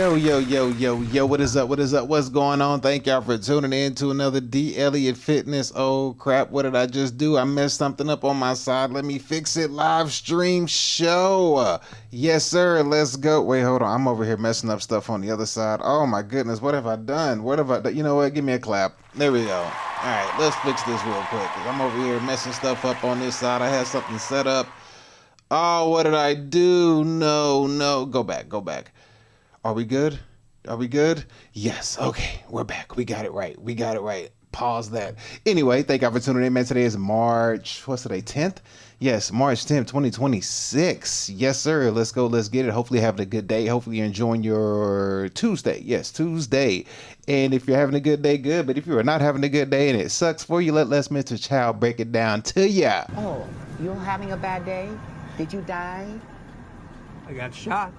Yo, what is up? What's going on? Thank y'all for tuning in to another D. Elliott Fitness. Oh crap, what did I just do? I messed something up on my side. Let me fix it. Live stream show. Yes, sir. Let's go. Wait, hold on. I'm over here messing up stuff on the other side. Oh my goodness, what have I done? What have I done? You know what? Give me a clap. There we go. All right, let's fix this real quick. I'm over here messing stuff up on this side. I had something set up. Oh, what did I do? No. Go back. Are we good? Yes. Okay. We're back. We got it right. Pause that. Anyway, thank y'all for tuning in, man. Today is March, what's today, 10th? Yes, March 10th, 2026. Yes, sir. Let's go. Let's get it. Hopefully you're having a good day. Hopefully you're enjoying your Tuesday. Yes, Tuesday. And if you're having a good day, good. But if you are not having a good day and it sucks for you, let's Mr. Child break it down to ya. Oh, you're having a bad day? Did you die? I got shot.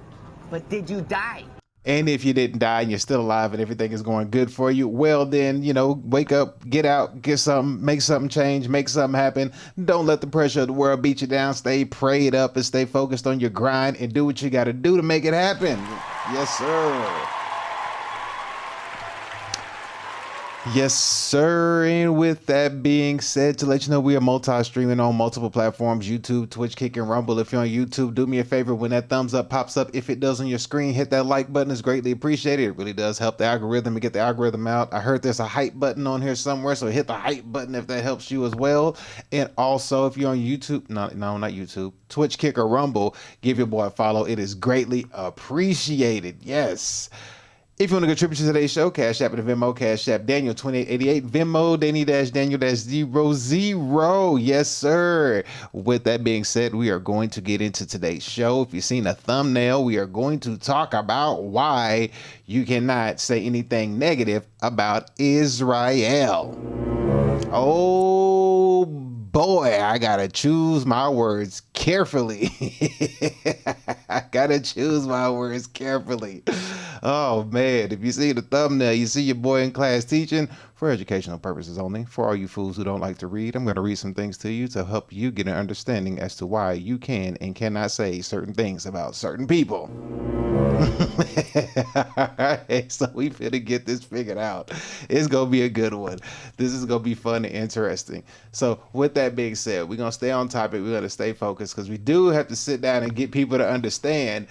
But did you die? And if you didn't die and you're still alive and everything is going good for you, well then, wake up, get out, get something, make something change, make something happen. Don't let the pressure of the world beat you down. Stay prayed up and stay focused on your grind and do what you got to do to make it happen. Yes, sir. Yes, sir. And with that being said, to let you know, we are multi-streaming on multiple platforms, YouTube, Twitch, Kick, and Rumble. If you're on YouTube, do me a favor. When that thumbs up pops up, if it does on your screen, hit that like button. It's greatly appreciated. It really does help the algorithm and get the algorithm out. I heard there's a hype button on here somewhere, so hit the hype button if that helps you as well. And also, if you're on YouTube, not YouTube, Twitch, Kick, or Rumble, give your boy a follow. It is greatly appreciated. Yes. If you want to contribute to today's show, Cash App and Venmo, Cash App Daniel2888, Venmo Danny-Daniel-00. Yes, sir. With that being said, we are going to get into today's show. If you've seen a thumbnail, we are going to talk about why you cannot say anything negative about Israel. Oh boy, I gotta choose my words carefully. Oh man, if you see the thumbnail, you see your boy in class teaching for educational purposes only. For all you fools who don't like to read, I'm going to read some things to you to help you get an understanding as to why you can and cannot say certain things about certain people. Alright, so we finna get this figured out. It's gonna be a good one. This is gonna be fun and interesting. So with that being said, we're gonna stay on topic. We're gonna stay focused because we do have to sit down and get people to understand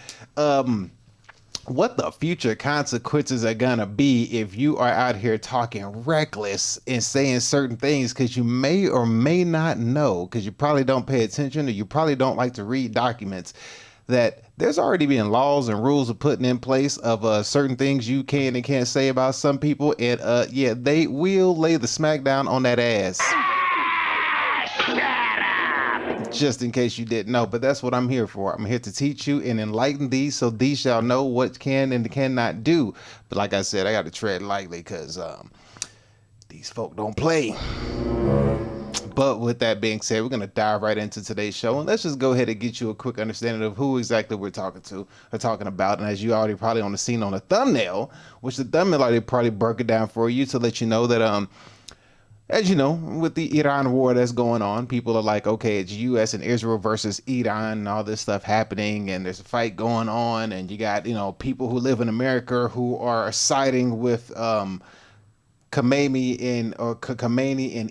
what the future consequences are gonna be if you are out here talking reckless and saying certain things because you may or may not know, because you probably don't pay attention or you probably don't like to read documents, that there's already been laws and rules of putting in place of certain things you can and can't say about some people, and yeah, they will lay the smackdown on that ass. Just in case you didn't know, but that's what I'm here for. I'm here to teach you and enlighten thee, so thee shall know what can and cannot do. But like I said, I got to tread lightly because these folk don't play. But with that being said, we're going to dive right into today's show, and let's just go ahead and get you a quick understanding of who exactly we're talking about. And as you already probably on the scene on the thumbnail, which the thumbnail already probably broke it down for you to let you know that as you know, with the Iran war that's going on, people are like, okay, it's U.S. and Israel versus Iran and all this stuff happening, and there's a fight going on, and you got, people who live in America who are siding with Khomeini in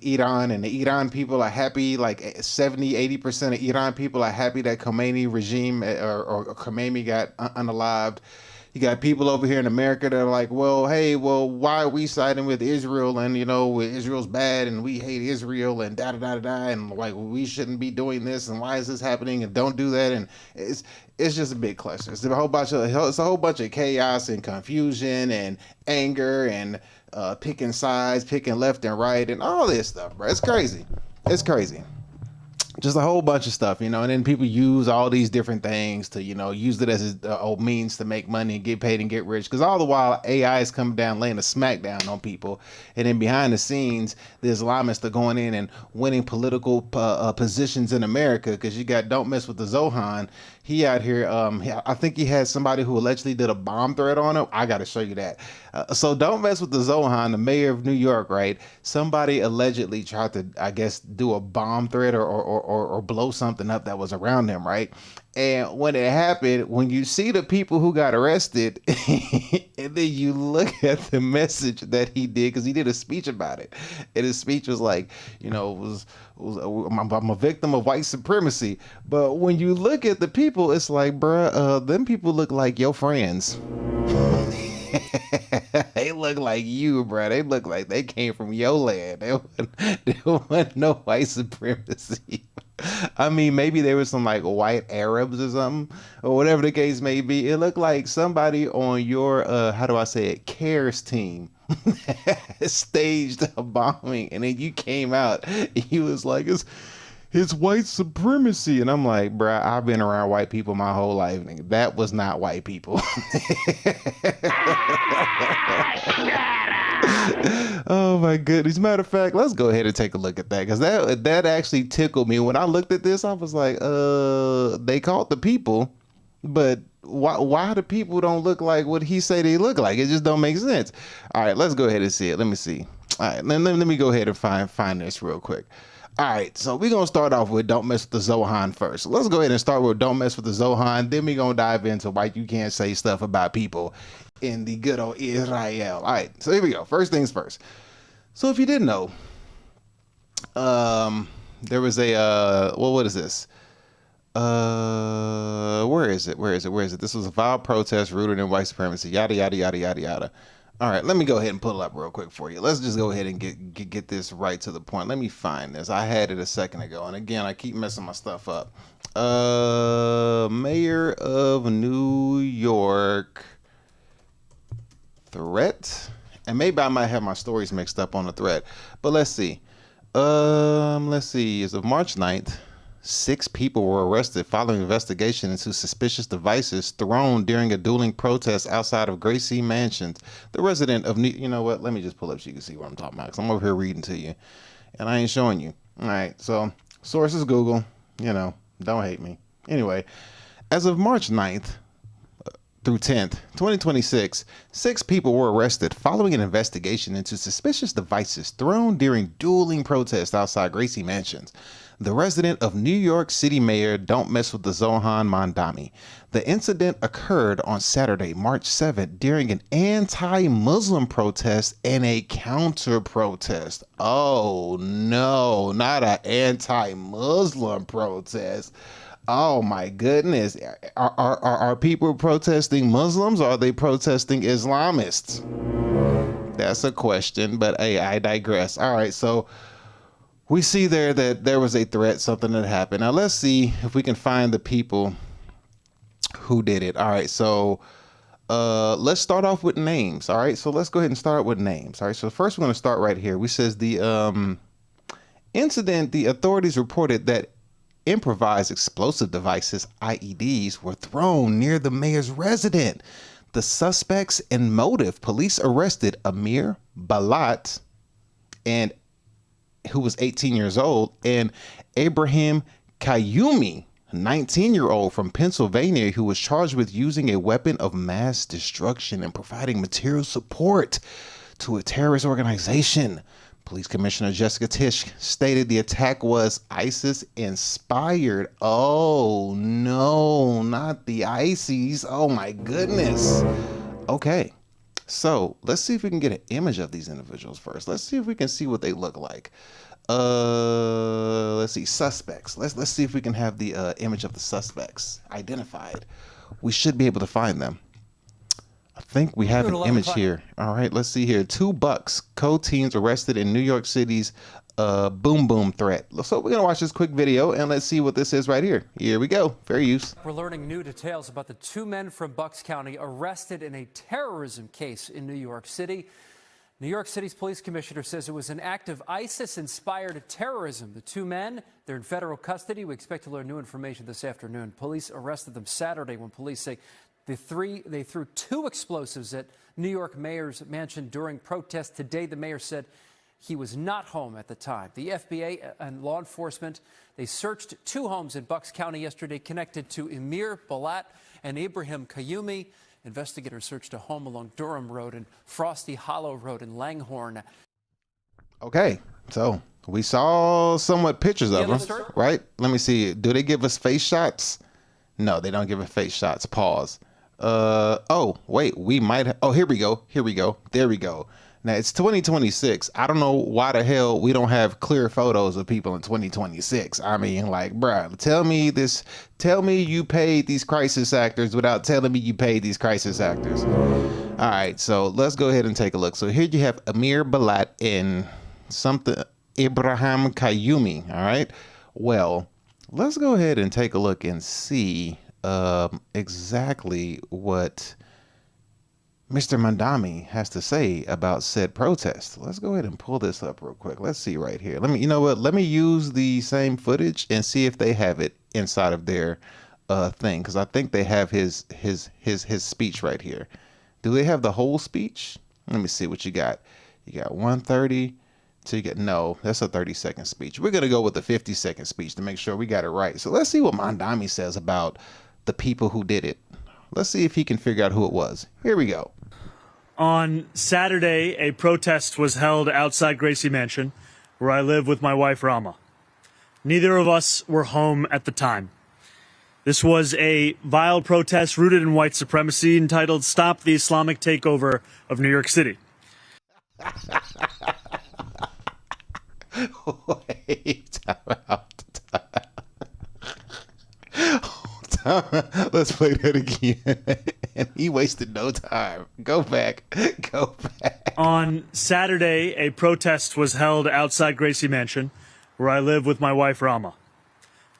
Iran, and the Iran people are happy, like 70-80% of Iran people are happy that Khomeini regime or Khomeini got unalived. You got people over here in America that are like, well, why are we siding with Israel? And, Israel's bad and we hate Israel and da-da-da-da-da. And like, we shouldn't be doing this. And why is this happening? And don't do that. And it's just a big cluster. It's a whole bunch of chaos and confusion and anger and picking sides, picking left and right and all this stuff, bro. It's crazy. Just a whole bunch of stuff, and then people use all these different things to, use it as a means to make money and get paid and get rich. Because all the while AI is coming down, laying a smackdown on people. And then behind the scenes, the Islamists are going in and winning political positions in America. Because you got Don't Mess with the Zohan. He out here, I think he had somebody who allegedly did a bomb threat on him. I got to show you that. So Don't Mess with the Zohan, the mayor of New York, right? Somebody allegedly tried to, I guess, do a bomb threat or or blow something up that was around him, right? And when it happened, when you see the people who got arrested, and then you look at the message that he did, because he did a speech about it, and his speech was like, I'm a victim of white supremacy. But when you look at the people, it's like, bruh, them people look like your friends. They look like you, bro. They look like they came from your land. There wasn't no white supremacy. I mean, maybe there was some like white Arabs or something, or whatever the case may be. It looked like somebody on your, how do I say it, CARES team staged a bombing, and then you came out and you was like, it's white supremacy. And I'm like, bruh, I've been around white people my whole life. Nigga. That was not white people. Oh my goodness. Matter of fact, let's go ahead and take a look at that, because that actually tickled me. When I looked at this, I was like, they called the people, but why the people don't look like what he say they look like? It just don't make sense. All right, let's go ahead and see it. Let me see. All right, let me go ahead and find this real quick. All right, so we're going to start off with Don't Mess with the Zohan first. So let's go ahead and start with Don't Mess with the Zohan. Then we're going to dive into why you can't say stuff about people in the good old Israel. All right, so here we go. First things first. So if you didn't know, there was a, what is this? Where is it? This was a vile protest rooted in white supremacy, yada, yada, yada, yada, yada. All right, let me go ahead and pull it up real quick for you. Let's just go ahead and get this right to the point. Let me find this. I had it a second ago, and again, I keep messing my stuff up. Mayor of New York threat, and maybe I might have my stories mixed up on the thread, but let's see. As of March 9th, 6 people were arrested following investigation into suspicious devices thrown during a dueling protest outside of Gracie Mansions. The resident of you know what? Let me just pull up so you can see what I'm talking about, because I'm over here reading to you, and I ain't showing you. All right, so sources Google. Don't hate me. Anyway, as of March 9th through 10th, 2026, 6 people were arrested following an investigation into suspicious devices thrown during dueling protests outside Gracie Mansions. The resident of New York City Mayor Don't Mess with the Zohan Mandami. The incident occurred on Saturday, March 7th, during an anti-Muslim protest and a counter-protest. Oh no, not an anti-Muslim protest. Oh my goodness. Are people protesting Muslims, or are they protesting Islamists? That's a question, but hey, I digress. All right, so we see there that there was a threat, something that happened. Now let's see if we can find the people who did it. All right, so let's start off with names. All right, so let's go ahead and start with names. All right, so first we're going to start right here. We says the incident, the authorities reported that improvised explosive devices, IEDs, were thrown near the mayor's residence. The suspects and motive: police arrested Amir Balat, and who was 18 years old, and Abraham Kayumi, 19-year-old from Pennsylvania, who was charged with using a weapon of mass destruction and providing material support to a terrorist organization. Police Commissioner Jessica Tisch stated the attack was ISIS inspired. Oh no, not the ISIS. Oh my goodness. Okay. So let's see if we can get an image of these individuals first. Let's see if we can see what they look like. Let's see, suspects. Let's see if we can have the image of the suspects identified. We should be able to find them. I think we have an image here. All right, let's see here. 2 Bucks co-teens arrested in New York City's boom boom threat. So we're gonna watch this quick video and let's see what this is right here. Here we go. Fair use. We're learning new details about the 2 men from Bucks County arrested in a terrorism case in New York City. New York City's police commissioner says it was an act of ISIS-inspired terrorism. The 2 men, they're in federal custody. We expect to learn new information this afternoon. Police arrested them Saturday when police say they threw 2 explosives at New York mayor's mansion during protests. Today, the mayor said he was not home at the time. The FBI and law enforcement, they searched 2 homes in Bucks County yesterday connected to Amir Balat and Ibrahim Kayumi. Investigators searched a home along Durham Road and Frosty Hollow Road in Langhorne. Okay, so We saw somewhat pictures of Yeah, them, right? Let me see. Do they give us face shots? No, they don't give us face shots. Pause. Oh, wait, we might have. Oh, here we go. Here we go. There we go. Now it's 2026. I don't know why the hell we don't have clear photos of people in 2026. I mean, like, bruh, tell me you paid these crisis actors without telling me you paid these crisis actors. All right, so let's go ahead and take a look. So here you have Amir Balat and something Ibrahim Kayumi. All right. Well, let's go ahead and take a look and see exactly what Mr. Mandami has to say about said protest. Let's go ahead and pull this up real quick. Let's see right here. You know what? Let me use the same footage and see if they have it inside of their thing, because I think they have his speech right here. Do they have the whole speech? Let me see what you got. You got 130. So you get, no, that's a 30-second speech. We're going to go with the 50-second speech to make sure we got it right. So let's see what Mandami says about the people who did it. Let's see if he can figure out who it was. Here we go. On Saturday, a protest was held outside Gracie Mansion, where I live with my wife, Rama. Neither of us were home at the time. This was a vile protest rooted in white supremacy entitled Stop the Islamic Takeover of New York City. Wait, time out. Let's play that again. And he wasted no time. Go back. Go back. On Saturday, a protest was held outside Gracie Mansion, where I live with my wife, Rama.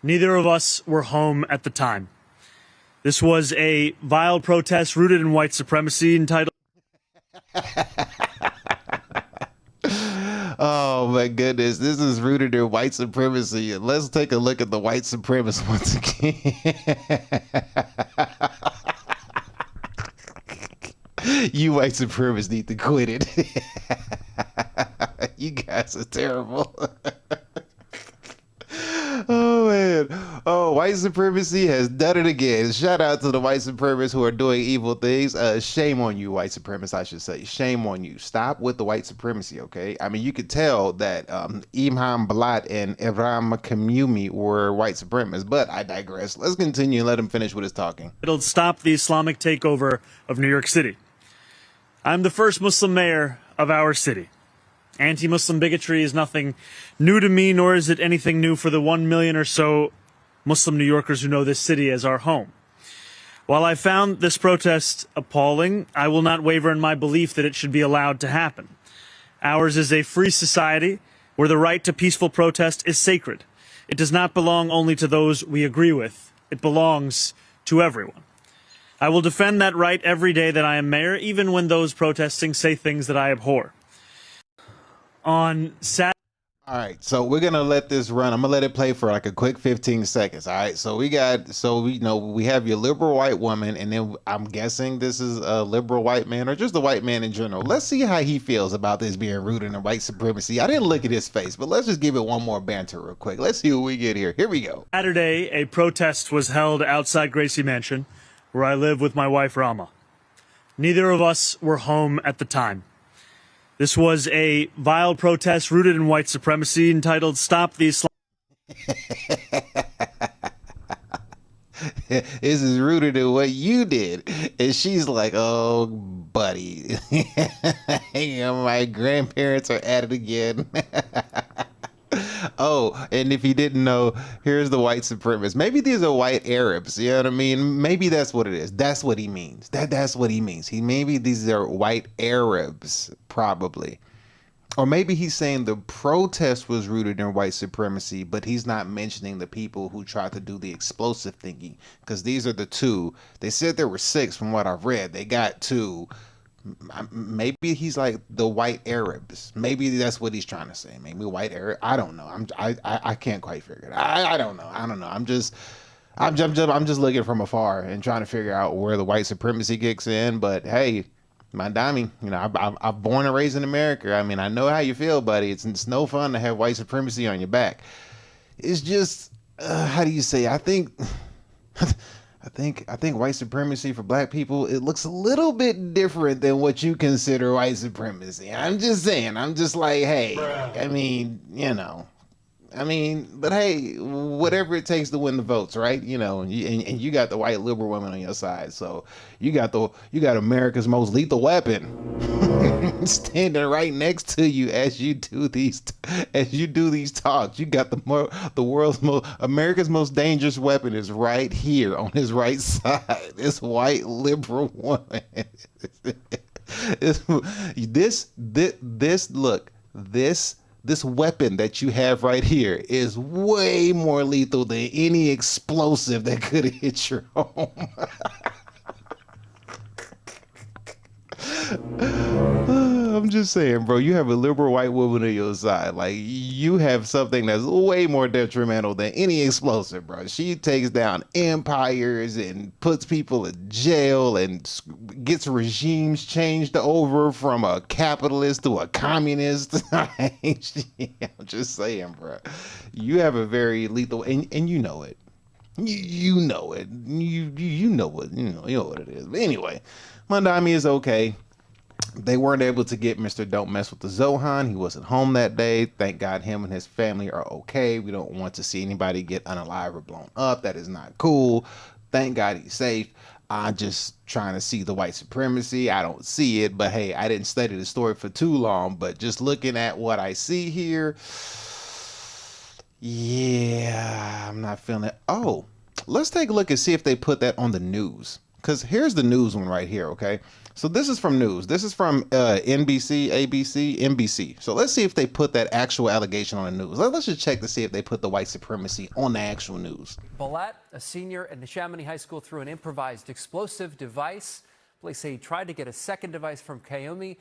Neither of us were home at the time. This was a vile protest rooted in white supremacy entitled... Oh my goodness, this is rooted in white supremacy. Let's take a look at the white supremacists once again. You white supremacists need to quit it. You guys are terrible. Oh man. Oh, white supremacy has done it again. Shout out to the white supremacists who are doing evil things. Shame on you, white supremacists, I should say. Shame on you. Stop with the white supremacy, okay? I mean, you could tell that Imam Balat and Ibrahim Kayumi were white supremacists, but I digress. Let's continue and let him finish with his talking. It'll stop the Islamic takeover of New York City. I'm the first Muslim mayor of our city. Anti-Muslim bigotry is nothing new to me, nor is it anything new for the 1 million or so Muslim New Yorkers who know this city as our home. While I found this protest appalling, I will not waver in my belief that it should be allowed to happen. Ours is a free society where the right to peaceful protest is sacred. It does not belong only to those we agree with. It belongs to everyone. I will defend that right every day that I am mayor, even when those protesting say things that I abhor. On Saturday. All right, so we're gonna let this run. I'm gonna let it play for like a quick 15 seconds. All right, so we have your liberal white woman, and then I'm guessing this is a liberal white man or just a white man in general. Let's see how he feels about this being rooted in white supremacy. I didn't look at his face, but let's just give it one more banter real quick. Let's see what we get here. Here we go. Saturday, a protest was held outside Gracie Mansion, where I live with my wife, Rama. Neither of us were home at the time. This was a vile protest rooted in white supremacy entitled Stop the Islam. This is rooted in what you did. And she's like, oh, buddy. My grandparents are at it again. Oh, and if you didn't know, here's the white supremacists. Maybe these are white Arabs. You know what I mean? Maybe that's what it is. That's what he means. That's what he means. Maybe these are white Arabs, probably. Or maybe he's saying the protest was rooted in white supremacy, but he's not mentioning the people who tried to do the explosive thinking. Because these are the two. They said there were 6 from what I've read. They got 2. Maybe he's like the white Arabs. Maybe that's what he's trying to say. Maybe white Arab. I don't know. I can't quite figure it out. I don't know. I'm just looking from afar and trying to figure out where the white supremacy kicks in. But hey, Mandami, I'm born and raised in America. I mean, I know how you feel, buddy. It's no fun to have white supremacy on your back. It's just how do you say? I think. I think white supremacy for black people, it looks a little bit different than what you consider white supremacy. I'm just saying. I'm just like, hey, I mean, but hey, whatever it takes to win the votes, right? And you got the white liberal women on your side, so you got America's most lethal weapon standing right next to you as you do these talks. You got the world's most America's most dangerous weapon is right here on his right side. This white liberal woman. This weapon that you have right here is way more lethal than any explosive that could have hit your home. I'm just saying, bro, you have a liberal white woman on your side. Like, you have something that's way more detrimental than any explosive, bro. She takes down empires and puts people in jail and gets regimes changed over from a capitalist to a communist. I'm just saying, bro. You have a very lethal, and you know it. You know it. You know what it is. But anyway, Mandami is okay. They weren't able to get Mr. Don't Mess with the Zohan. He wasn't home that day. Thank God him and his family are okay. We don't want to see anybody get unalive or blown up. That is not cool. Thank God he's safe. I'm just trying to see the white supremacy. I don't see it, but hey, I didn't study the story for too long. But just looking at what I see here, yeah, I'm not feeling it. Oh, let's take a look and see if they put that on the news. Because here's the news one right here, okay? So this is from news. This is from NBC, ABC, NBC. So let's see if they put that actual allegation on the news. Let's just check to see if they put the white supremacy on the actual news. Balat, a senior at Neshaminy High School, threw an improvised explosive device. Police say he tried to get a second device from Kayomi,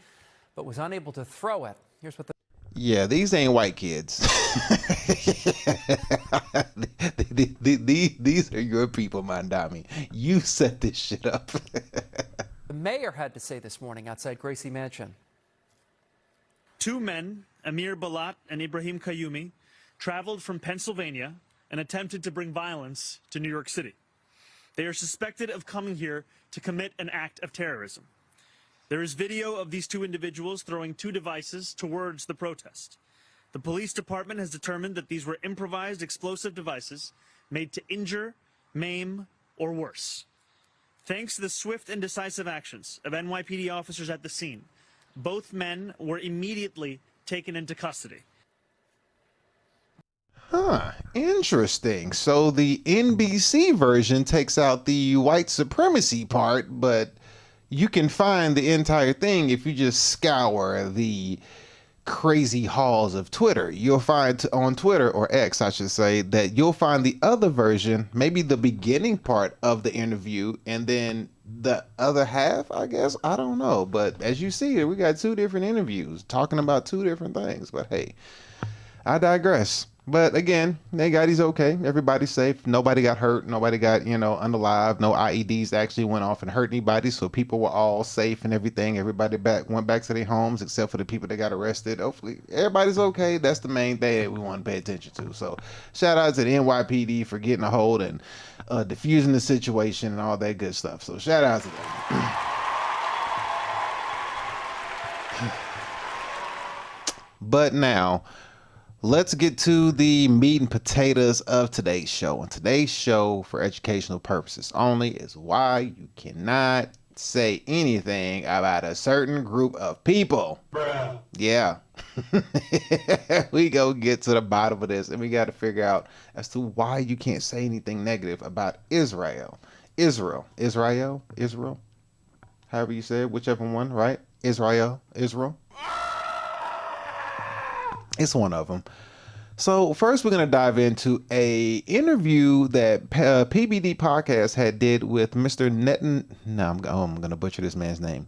but was unable to throw it. Here's what the... Yeah, these ain't white kids. These are your people, Mandami. You set this shit up. The mayor had to say this morning outside Gracie Mansion. Two men, Amir Balat and Ibrahim Kayoumi, traveled from Pennsylvania and attempted to bring violence to New York City. They are suspected of coming here to commit an act of terrorism. There is video of these two individuals throwing two devices towards the protest. The police department has determined that these were improvised explosive devices made to injure, maim, or worse. Thanks to the swift and decisive actions of NYPD officers at the scene, both men were immediately taken into custody. Huh, interesting. So the NBC version takes out the white supremacy part, but you can find the entire thing if you just scour the crazy halls of Twitter. You'll find on Twitter, or X, I should say, that you'll find the other version, maybe the beginning part of the interview, and then the other half, I guess. I don't know. But as you see here, we got two different interviews talking about two different things. But hey, I digress. But again, thank God he's okay. Everybody's safe. Nobody got hurt. Nobody got, unalive. No IEDs actually went off and hurt anybody. So people were all safe and everything. Everybody went back to their homes except for the people that got arrested. Hopefully everybody's okay. That's the main thing that we want to pay attention to. So shout out to the NYPD for getting a hold and diffusing the situation and all that good stuff. So shout out to them. But now, let's get to the meat and potatoes of today's show. And today's show, for educational purposes only, is why you cannot say anything about a certain group of people. Bruh. Yeah. We go get to the bottom of this, and we got to figure out as to why you can't say anything negative about Israel. Israel. However you say it, whichever one, right? Israel. It's one of them. So first, we're going to dive into a interview that PBD Podcast had did with Mr. I'm going to butcher this man's name.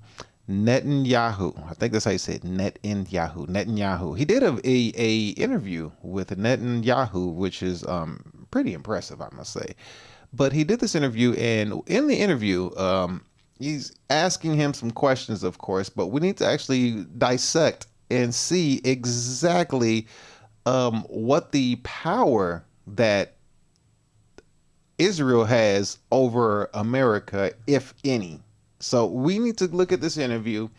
Netanyahu. I think that's how you say it. Netanyahu. He did a interview with Netanyahu, which is pretty impressive, I must say. But he did this interview, and in the interview, he's asking him some questions, of course, but we need to actually dissect and see exactly what the power that Israel has over America, if any. So we need to look at this interview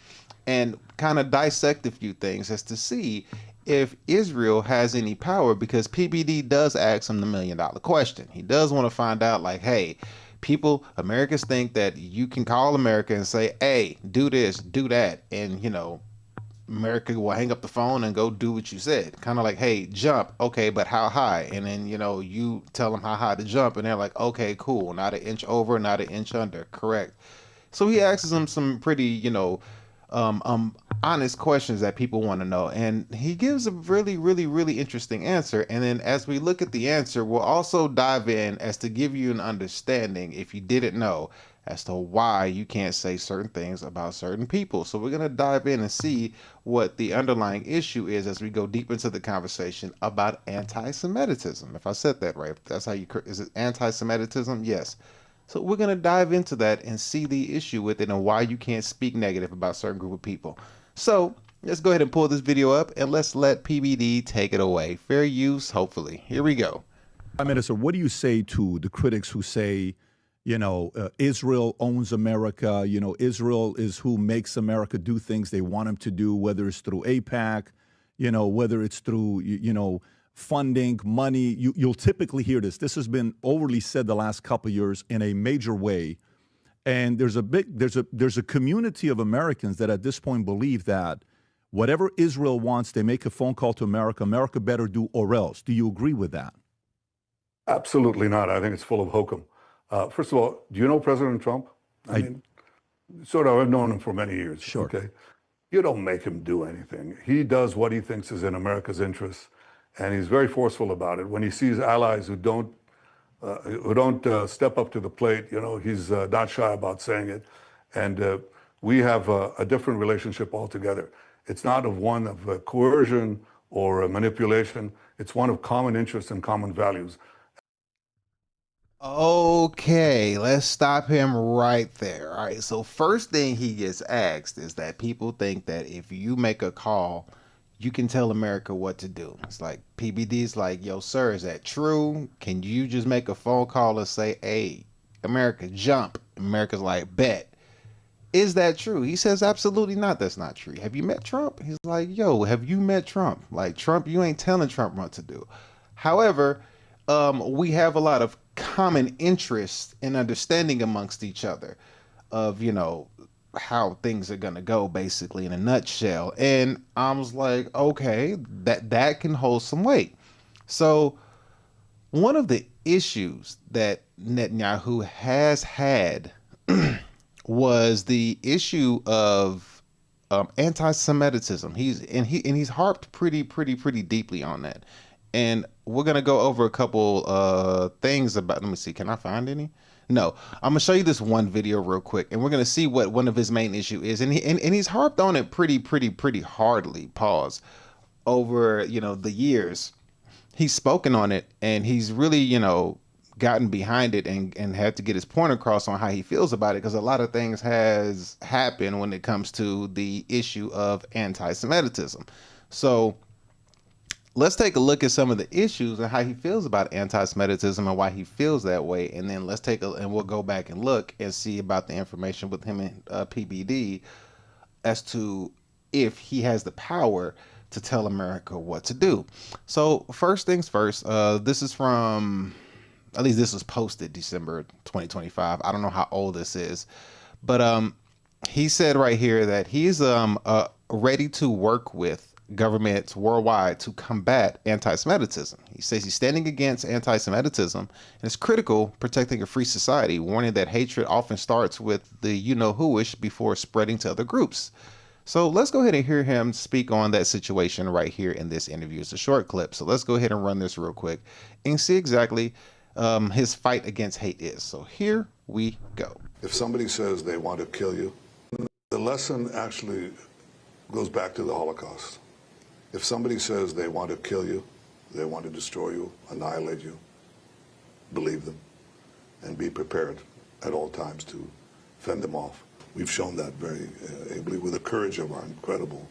and kind of dissect a few things as to see if Israel has any power, because PBD does ask him the $1 million question. He does want to find out, like, hey, people, Americans think that you can call America and say, hey, do this, do that, and, you know, America will hang up the phone and go do what you said. Kind of like, hey, jump. Okay, but how high? And then, you know, you tell them how high to jump, and they're like, okay, cool. Not an inch over, not an inch under. Correct. So he asks them some pretty, you know, honest questions that people want to know. And he gives a really, really, really interesting answer. And then as we look at the answer, we'll also dive in as to give you an understanding, if you didn't know, as to why you can't say certain things about certain people. So we're going to dive in and see what the underlying issue is as we go deep into the conversation about anti-Semitism. If I said that right, that's how you, is it anti-Semitism? Yes. So we're going to dive into that and see the issue with it and why you can't speak negative about a certain group of people. So let's go ahead and pull this video up and let's let PBD take it away. Fair use, hopefully. Here we go. Prime Minister, what do you say to the critics who say, you know, Israel owns America, you know, Israel is who makes America do things they want them to do, whether it's through AIPAC, you know, whether it's through, you know, funding, money. You'll typically hear this. This has been overly said the last couple of years in a major way. And there's a community of Americans that at this point believe that whatever Israel wants, they make a phone call to America, America better do or else. Do you agree with that? Absolutely not. I think it's full of hokum. First of all, do you know President Trump? I mean, sort of, I've known him for many years. Sure. Okay. You don't make him do anything. He does what he thinks is in America's interests, and he's very forceful about it. When he sees allies who don't step up to the plate, you know, he's not shy about saying it. And we have a different relationship altogether. It's not one of coercion or manipulation. It's one of common interests and common values. Okay, let's stop him right there. All right, so first thing he gets asked is that people think that if you make a call, you can tell America what to do. It's like PBD's like, yo, sir, is that true? Can you just make a phone call and say, hey, America, jump? America's like, bet. Is that true? He says, absolutely not. That's not true. Have you met Trump? He's like, yo, have you met Trump? Like, Trump, you ain't telling Trump what to do. However, we have a lot of common interest and understanding amongst each other of, you know, how things are going to go, basically, in a nutshell. And I was like, okay, that can hold some weight. So one of the issues that Netanyahu has had was the issue of anti-Semitism. He's harped pretty deeply on that. And we're going to go over a couple things about, let me see, can I find any? No, I'm going to show you this one video real quick, and we're going to see what one of his main issue is. And he's harped on it pretty hardly, pause, over, you know, the years. He's spoken on it, and he's really, you know, gotten behind it and had to get his point across on how he feels about it, because a lot of things has happened when it comes to the issue of anti-Semitism. So let's take a look at some of the issues and how he feels about anti-Semitism and why he feels that way. And then we'll go back and look and see about the information with him and PBD as to if he has the power to tell America what to do. So first things first, this is from, at least this was posted December 2025. I don't know how old this is, but he said right here that he's ready to work with governments worldwide to combat anti-Semitism. He says he's standing against anti-Semitism and it's critical protecting a free society, warning that hatred often starts with the you-know-whoish before spreading to other groups. So let's go ahead and hear him speak on that situation right here in this interview. It's a short clip, so let's go ahead and run this real quick and see exactly his fight against hate is. So here we go. If somebody says they want to kill you, the lesson actually goes back to the Holocaust. If somebody says they want to kill you, they want to destroy you, annihilate you, believe them, and be prepared at all times to fend them off. We've shown that very ably with the courage of our incredible,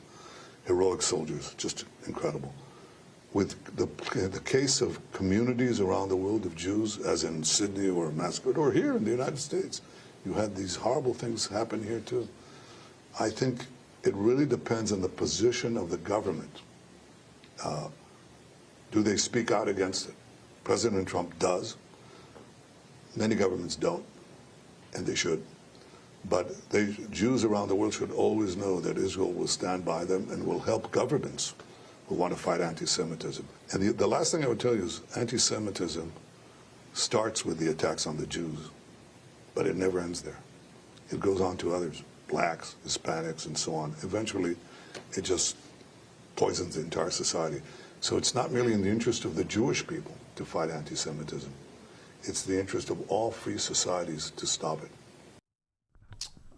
heroic soldiers, just incredible. with the case of communities around the world of Jews, as in Sydney or Mascot, or here in the United States, you had these horrible things happen here too. I think it really depends on the position of the government. Do they speak out against it? President Trump does. Many governments don't, and they should. But Jews around the world should always know that Israel will stand by them and will help governments who want to fight anti-Semitism. And the last thing I would tell you is anti-Semitism starts with the attacks on the Jews, but it never ends there. It goes on to others, blacks, Hispanics, and so on. Eventually, it just poisons the entire society. So it's not merely in the interest of the Jewish people to fight anti-Semitism. It's the interest of all free societies to stop it.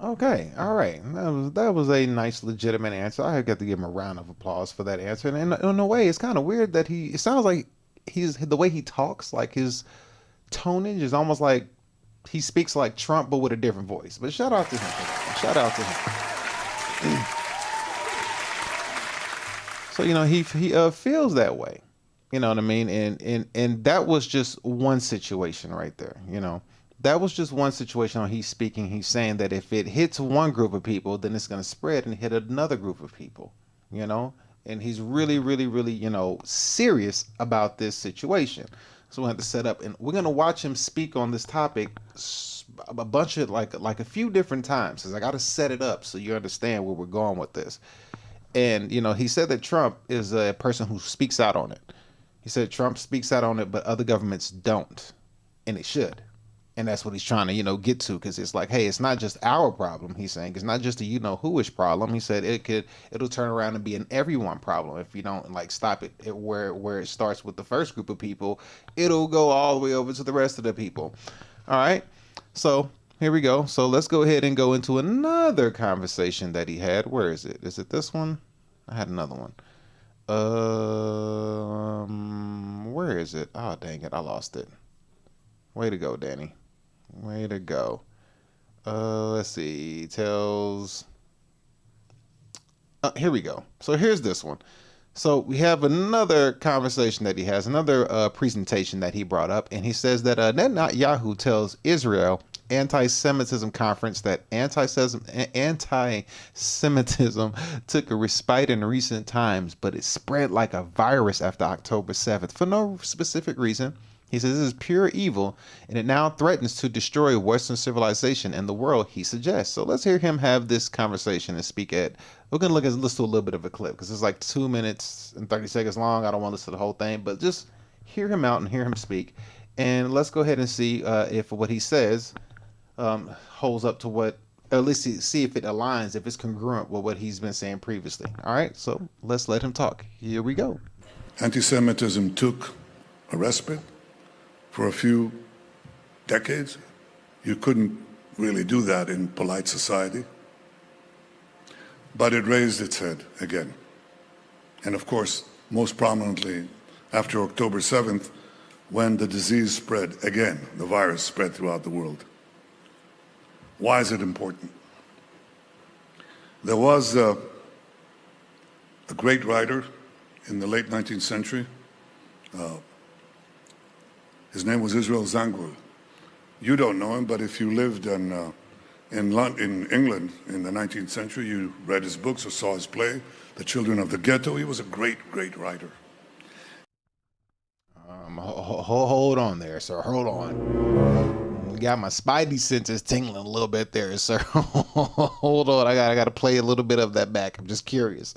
Okay, all right. That was a nice, legitimate answer. I got to give him a round of applause for that answer. And in a way, it's kind of weird that it sounds like the way he talks, like his tonage is almost like he speaks like Trump, but with a different voice. But shout out to him. Shout out to him. So, he feels that way. You know what I mean? And that was just one situation right there, That was just one situation on he's speaking. He's saying that if it hits one group of people, then it's going to spread and hit another group of people, And he's really, really, really, serious about this situation. So we have to set up, and we're going to watch him speak on this topic a bunch of, like a few different times, because I got to set it up so you understand where we're going with this. And, he said that Trump is a person who speaks out on it. He said Trump speaks out on it, but other governments don't, and it should. And that's what he's trying to, get to, because it's like, hey, it's not just our problem. He's saying it's not just a who-ish problem. He said it'll turn around and be an everyone problem if you don't stop it where it starts with the first group of people. It'll go all the way over to the rest of the people. All right. So here we go. So let's go ahead and go into another conversation that he had. Where is it? Is it this one? I had another one. Where is it? Oh, dang it. I lost it. Way to go, Danny. Way to go. Let's see. He tells... here we go. So here's this one. So we have another conversation that he has, another presentation that he brought up, and he says that Netanyahu tells Israel anti-Semitism conference that anti-Semitism took a respite in recent times, but it spread like a virus after October 7th for no specific reason. He says this is pure evil, and it now threatens to destroy Western civilization and the world, he suggests. So let's hear him have this conversation and speak at. We're going to listen to a little bit of a clip, because it's like 2 minutes and 30 seconds long. I don't want to listen to the whole thing, but just hear him out and hear him speak. And let's go ahead and see if what he says holds up to what, or at least see if it aligns, if it's congruent with what he's been saying previously. All right, so let's let him talk. Here we go. Anti-Semitism took a respite for a few decades. You couldn't really do that in polite society. But it raised its head again. And of course, most prominently after October 7th, when the disease spread again, the virus spread throughout the world. Why is it important? There was a great writer in the late 19th century. His name was Israel Zangwill. You don't know him, but if you lived in England in the 19th century, you read his books or saw his play, The Children of the Ghetto. He was a great, great writer. Hold on there, sir. Hold on. Got my spidey senses tingling a little bit there, sir. Hold on. I got to play a little bit of that back. I'm just curious.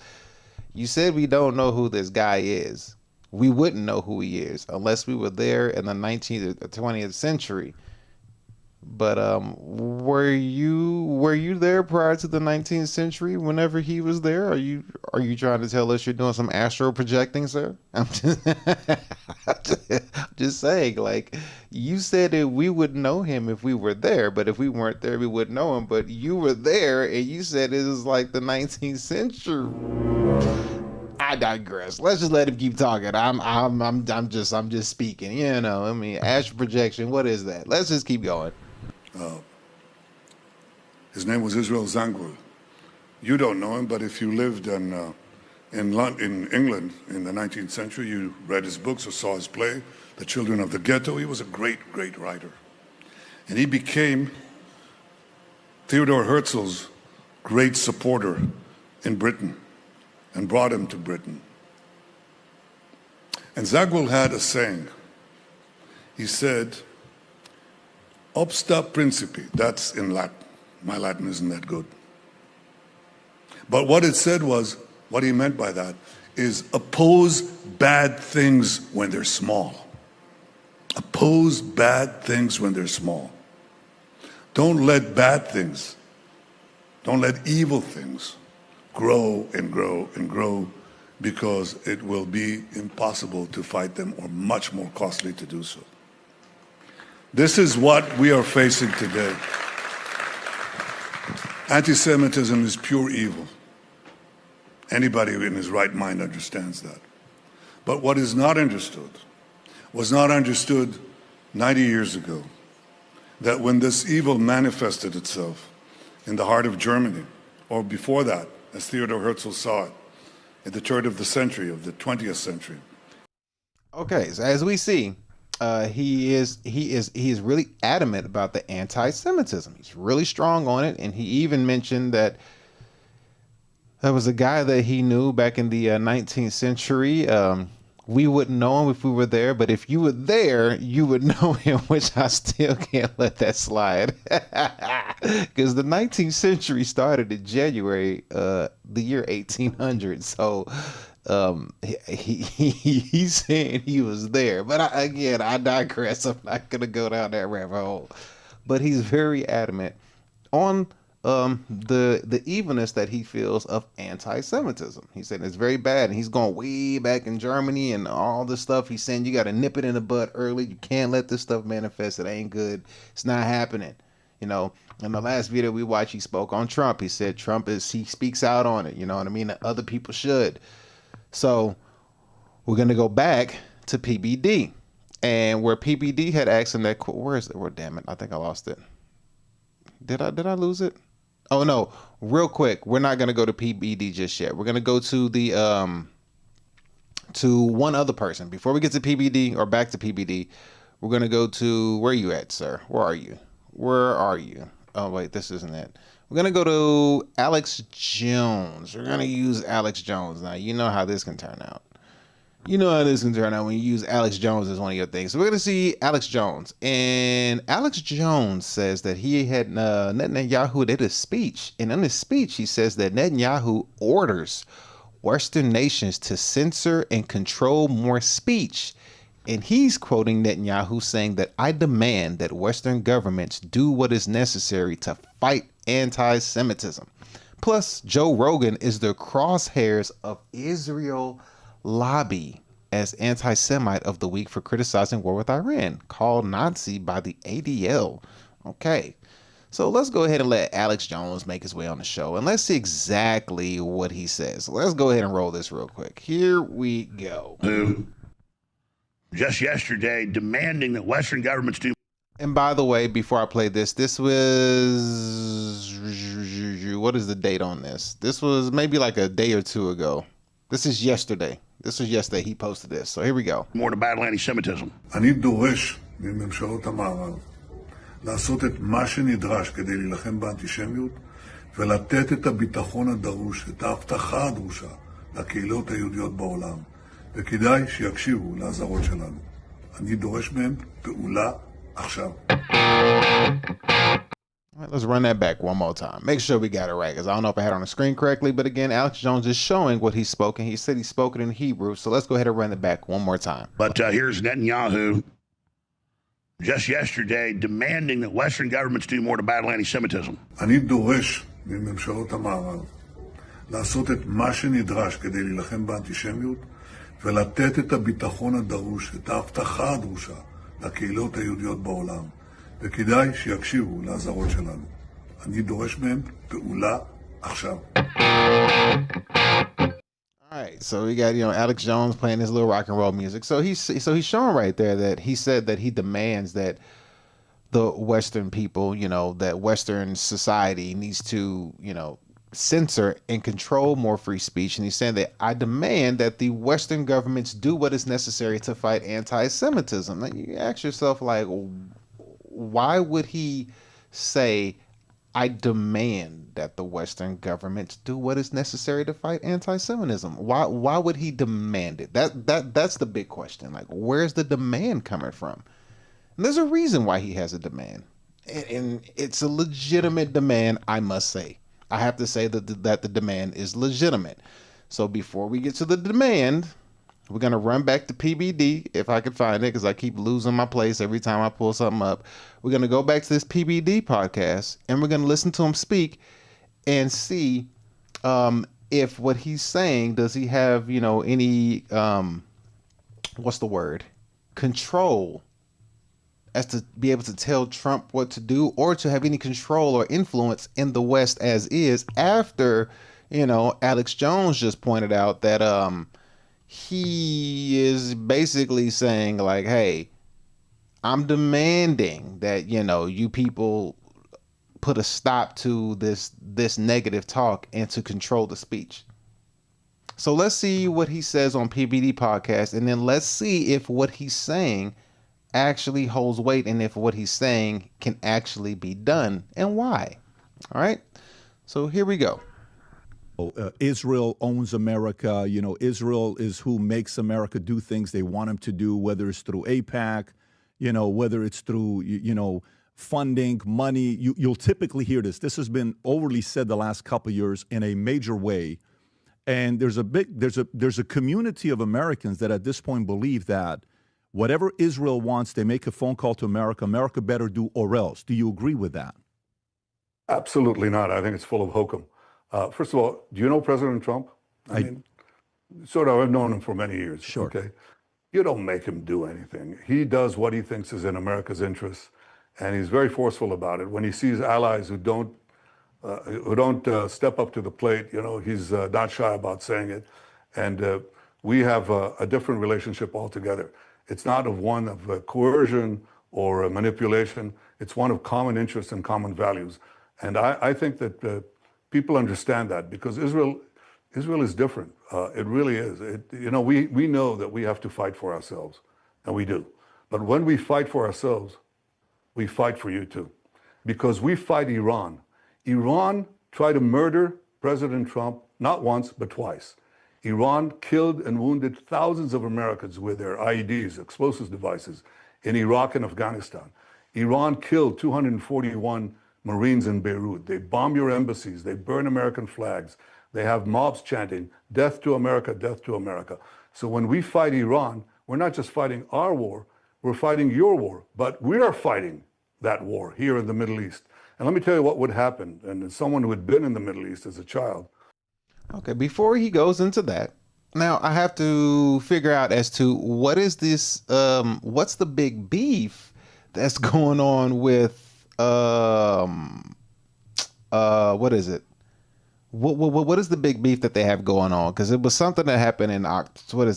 You said we don't know who this guy is. We wouldn't know who he is unless we were there in the 19th or 20th century. But were you there prior to the 19th century whenever he was there? Are you trying to tell us you're doing some astral projecting, sir? I'm just saying, like, you said that we would know him if we were there, but if we weren't there, we wouldn't know him. But you were there, and you said it was like the 19th century. I digress. Let's just let him keep talking. I'm just speaking. Astral projection. What is that? Let's just keep going. His name was Israel Zangwill. You don't know him, but if you lived in in England in the 19th century. You read his books or saw his play, The Children of the Ghetto. He was a great, great writer. And he became Theodore Herzl's great supporter in Britain and brought him to Britain. And Zagwell had a saying. He said, obsta principi, that's in Latin. My Latin isn't that good. But what it said was, what he meant by that is oppose bad things when they're small. Oppose bad things when they're small. Don't let bad things, don't let evil things grow and grow and grow, because it will be impossible to fight them or much more costly to do so. This is what we are facing today. Anti-Semitism is pure evil. Anybody in his right mind understands that. But what is not understood was not understood 90 years ago, that when this evil manifested itself in the heart of Germany, or before that, as Theodor Herzl saw it, at the turn of the century, of the 20th century. Okay, so as we see, he is really adamant about the anti-Semitism. He's really strong on it, and he even mentioned that there was a guy that he knew back in the 19th century. We wouldn't know him if we were there, but if you were there, you would know him, which I still can't let that slide. Because the 19th century started in January, the year 1800. So he's saying he was there. But I digress. I'm not going to go down that rabbit hole. But he's very adamant on the evilness that he feels of anti-Semitism. He said it's very bad, and he's going way back in Germany and all this stuff. He's saying you got to nip it in the bud early. You can't let this stuff manifest. It ain't good. It's not happening. You know, in the last video we watched, he spoke on Trump. He said he speaks out on it. You know what I mean? Other people should. So we're going to go back to PBD, and where PBD had asked him that, where is it? Oh, damn it. I think I lost it. Did I lose it? Oh no, real quick. We're not going to go to PBD just yet. We're going to go to the to one other person. Before we get to PBD or back to PBD, we're going to go to, where are you at, sir? Where are you? Where are you? Oh wait, this isn't it. We're going to go to Alex Jones. We're going to use Alex Jones. Now, you know how this can turn out. You know how this can turn out when you use Alex Jones as one of your things. So we're going to see Alex Jones. And Alex Jones says that he had Netanyahu did a speech. And in his speech, he says that Netanyahu orders Western nations to censor and control more speech. And he's quoting Netanyahu saying that I demand that Western governments do what is necessary to fight anti-Semitism. Plus, Joe Rogan is the crosshairs of Israel lobby as anti-Semite of the week for criticizing war with Iran, called Nazi by the ADL. Okay, so let's go ahead and let Alex Jones make his way on the show, and let's see exactly what he says. Let's go ahead and roll this real quick. Here we go. Just yesterday, demanding that Western governments do. And by the way, before I play this, this was, what is the date on this? This was maybe like a day or two ago. This is yesterday. This was yesterday he posted this. So here we go. More to battle anti-Semitism. אני דורש מממשלות המערב לעשות את מה שנדרש כדי להילחם באנטישמיות ולתת את הביטחון הדרוש, את ההבטחה הדרושה לקהילות היהודיות בעולם. וכדאי שיקשיבו לאזהרות שלנו. אני דורש מהם פעולה עכשיו. All right, let's run that back one more time. Make sure we got it right, because I don't know if I had it on the screen correctly. But again, Alex Jones is showing what he's spoken. He said he spoke it in Hebrew. So let's go ahead and run it back one more time. But here's Netanyahu just yesterday demanding that Western governments do more to battle anti-Semitism. אני דורש מממשלות המערב לעשות את מה שנדרש כדי להילחם באנטישמיות ולתת את הביטחון הדרוש, את ההבטחה הדרושה לקהילות היהודיות בעולם. וכדאי שיקשיבו לאזהרות שלנו. אני דורש מהם פעולה עכשיו. All right, so we got, Alex Jones playing his little rock and roll music. So he's showing right there that he said that he demands that the Western people, that Western society needs to, censor and control more free speech. And he's saying that I demand that the Western governments do what is necessary to fight anti-Semitism. Now you ask yourself, like, why would he say, I demand that the Western governments do what is necessary to fight anti-Semitism? Why would he demand it? That's the big question. Like, where's the demand coming from? And there's a reason why he has a demand. And it's a legitimate demand, I must say. I have to say that the demand is legitimate. So before we get to the demand, we're going to run back to PBD, if I can find it, because I keep losing my place every time I pull something up. We're going to go back to this PBD podcast, and we're going to listen to him speak and see if what he's saying, does he have, any, what's the word? Control as to be able to tell Trump what to do, or to have any control or influence in the West as is, after, Alex Jones just pointed out that he is basically saying, like, hey, I'm demanding that, you people put a stop to this negative talk and to control the speech. So let's see what he says on PBD podcast, and then let's see if what he's saying actually holds weight, and if what he's saying can actually be done, and why. All right, so here we go. Israel owns America. Israel is who makes America do things they want them to do, whether it's through AIPAC, whether it's through, funding, money. You'll typically hear this. This has been overly said the last couple of years in a major way. And there's a community of Americans that at this point believe that whatever Israel wants, they make a phone call to America. America better do, or else. Do you agree with that? Absolutely not. I think it's full of hokum. First of all, do you know President Trump? I mean, sort of. I've known him for many years. Sure. Okay. You don't make him do anything. He does what he thinks is in America's interests, and he's very forceful about it. When he sees allies who don't step up to the plate, he's not shy about saying it. And we have a different relationship altogether. It's not one of coercion or manipulation. It's one of common interests and common values. And I think that people understand that, because Israel is different. It really is. We know that we have to fight for ourselves, and we do. But when we fight for ourselves, we fight for you too, because we fight Iran. Iran tried to murder President Trump not once, but twice. Iran killed and wounded thousands of Americans with their IEDs, explosive devices, in Iraq and Afghanistan. Iran killed 241 Marines in Beirut. They bomb your embassies. They burn American flags. They have mobs chanting, "Death to America, death to America." So when we fight Iran, we're not just fighting our war, we're fighting your war. But we are fighting that war here in the Middle East. And let me tell you what would happen. And as someone who had been in the Middle East as a child. Okay, before he goes into that, now I have to figure out as to what is this, what's the big beef that's going on with, what is it? What is the big beef that they have going on? Because it was something that happened in, October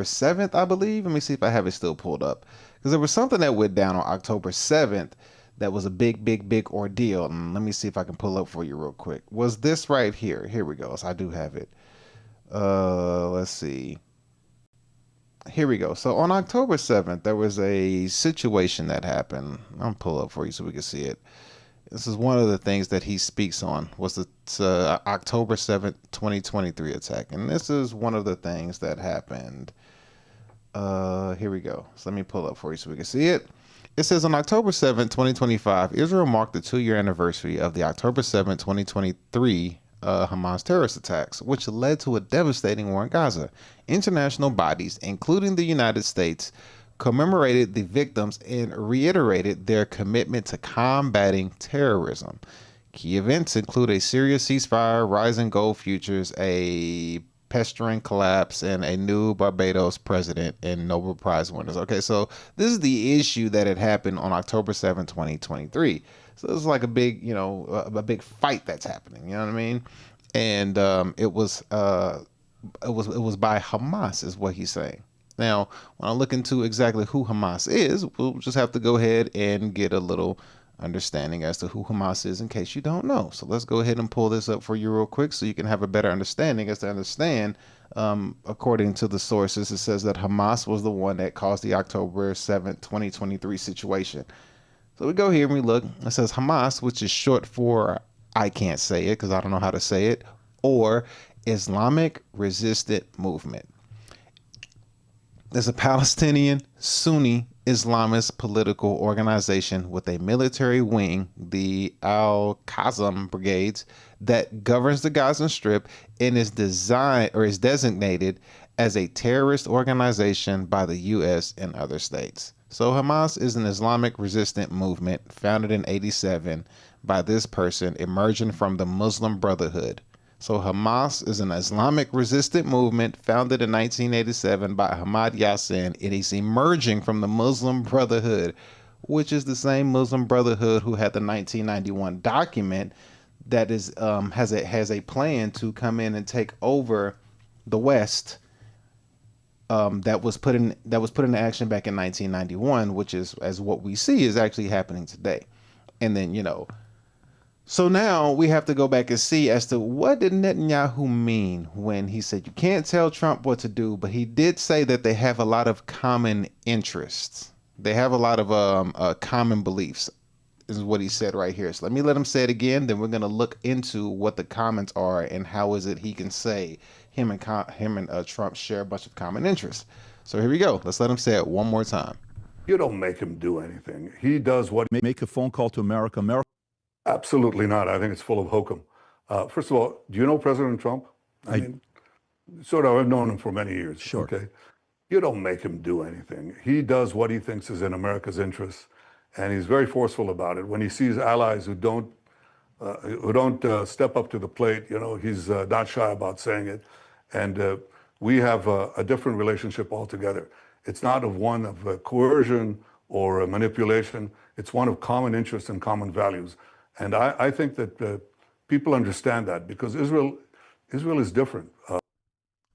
7th, I believe. Let me see if I have it still pulled up. Because there was something that went down on October 7th that was a big ordeal. And let me see if I can pull up for you real quick. Was this right here? Here we go. So I do have it. Let's see. Here we go. So on October 7th, there was a situation that happened. I'll pull up for you so we can see it. This is one of the things that he speaks on, was the October 7th, 2023 attack. And this is one of the things that happened. Here we go. So let me pull up for you so we can see it. It says on October 7th, 2025, Israel marked the 2-year anniversary of the October 7th, 2023 Hamas terrorist attacks, which led to a devastating war in Gaza. International bodies, including the United States, commemorated the victims and reiterated their commitment to combating terrorism. Key events include a Syria ceasefire, rising gold futures, a pestering collapse, and a new Barbados president and Nobel Prize winners. Okay, so this is the issue that had happened on October 7, 2023. So this is like a big, a big fight that's happening. You know what I mean? And it was by Hamas, is what he's saying. Now, when I look into exactly who Hamas is, we'll just have to go ahead and get a little understanding as to who Hamas is in case you don't know. So let's go ahead and pull this up for you real quick so you can have a better understanding as to understand. According to the sources, it says that Hamas was the one that caused the October 7th, 2023 situation. So we go here and we look. It says Hamas, which is short for, I can't say it because I don't know how to say it, or Islamic Resistance Movement. It's a Palestinian Sunni Islamist political organization with a military wing, the Al-Qassam Brigades, that governs the Gaza Strip and is designated as a terrorist organization by the U.S. and other states. So Hamas is an Islamic resistant movement founded in 1987 by this person emerging from the Muslim Brotherhood. So Hamas is an Islamic resistant movement founded in 1987 by Ahmad Yassin. It is emerging from the Muslim Brotherhood, which is the same Muslim Brotherhood who had the 1991 document that is has a plan to come in and take over the West. That was put into action back in 1991, which is, as what we see, is actually happening today. And then, so now we have to go back and see as to what did Netanyahu mean when he said you can't tell Trump what to do, but he did say that they have a lot of common interests. They have a lot of common beliefs, is what he said right here. So let him say it again, then we're going to look into what the comments are and how is it he can say him and Trump share a bunch of common interests. So here we go. Let's let him say it one more time. You don't make him do anything. He does what... Make a phone call to America. Absolutely not. I think it's full of hokum. First of all, do you know President Trump? I mean, sort of, I've known him for many years. Sure. Okay. You don't make him do anything. He does what he thinks is in America's interests, and he's very forceful about it. When he sees allies who don't step up to the plate, he's not shy about saying it. And we have a different relationship altogether. It's not one of coercion or manipulation. It's one of common interests and common values. And I think that people understand that because Israel is different. All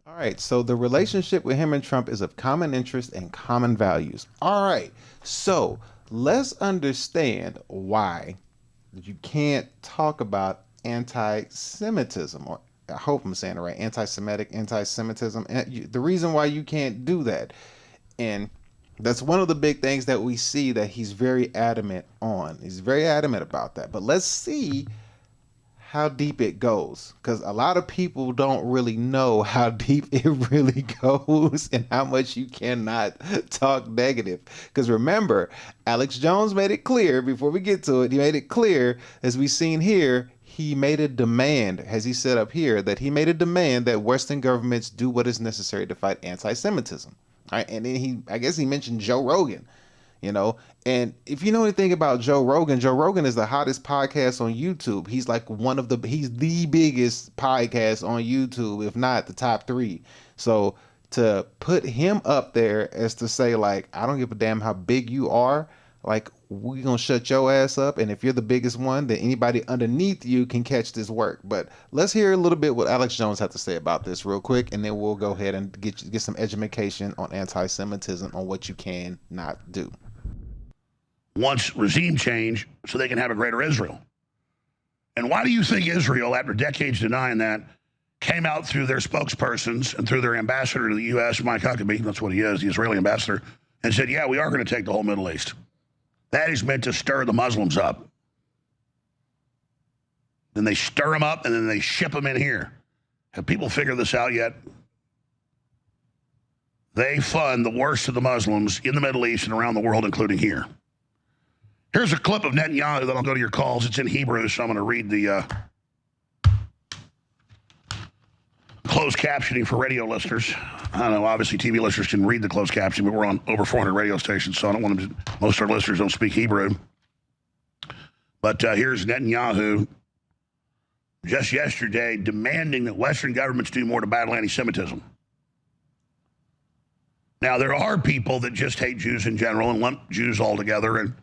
right, so the relationship with him and Trump is of common interest and common values. All right, so let's understand why you can't talk about anti-Semitism, or I hope I'm saying it right, anti-Semitism. And the reason why you can't do that, and that's one of the big things that we see that he's very adamant on. He's very adamant about that. But let's see how deep it goes, because a lot of people don't really know how deep it really goes and how much you cannot talk negative. Because remember, Alex Jones made it clear before we get to it. He made it clear, as we've seen here, he made a demand, as he said up here, that he made a demand that Western governments do what is necessary to fight anti-Semitism. All right, and then I guess he mentioned Joe Rogan, and if you know anything about Joe Rogan is the hottest podcast on YouTube. He's like he's the biggest podcast on YouTube, if not the top 3. So to put him up there as to say, like, I don't give a damn how big you are, like, we're going to shut your ass up. And if you're the biggest one, then anybody underneath you can catch this work. But let's hear a little bit what Alex Jones had to say about this real quick. And then we'll go ahead and get some education on anti-Semitism, on what you can not do. Wants regime change so they can have a greater Israel. And why do you think Israel, after decades denying that, came out through their spokespersons and through their ambassador to the U.S., Mike Huckabee, that's what he is, the Israeli ambassador, and said, yeah, we are going to take the whole Middle East. That is meant to stir the Muslims up. Then they stir them up and then they ship them in here. Have people figured this out yet? They fund the worst of the Muslims in the Middle East and around the world, including here. Here's a clip of Netanyahu, then I'll go to your calls. It's in Hebrew, so I'm going to read the closed captioning for radio listeners. I don't know, obviously TV listeners can read the closed caption, but we're on over 400 radio stations, so I don't want them to, most of our listeners don't speak Hebrew. But here's Netanyahu just yesterday demanding that Western governments do more to battle anti-Semitism. Now, there are people that just hate Jews in general and lump Jews all together, and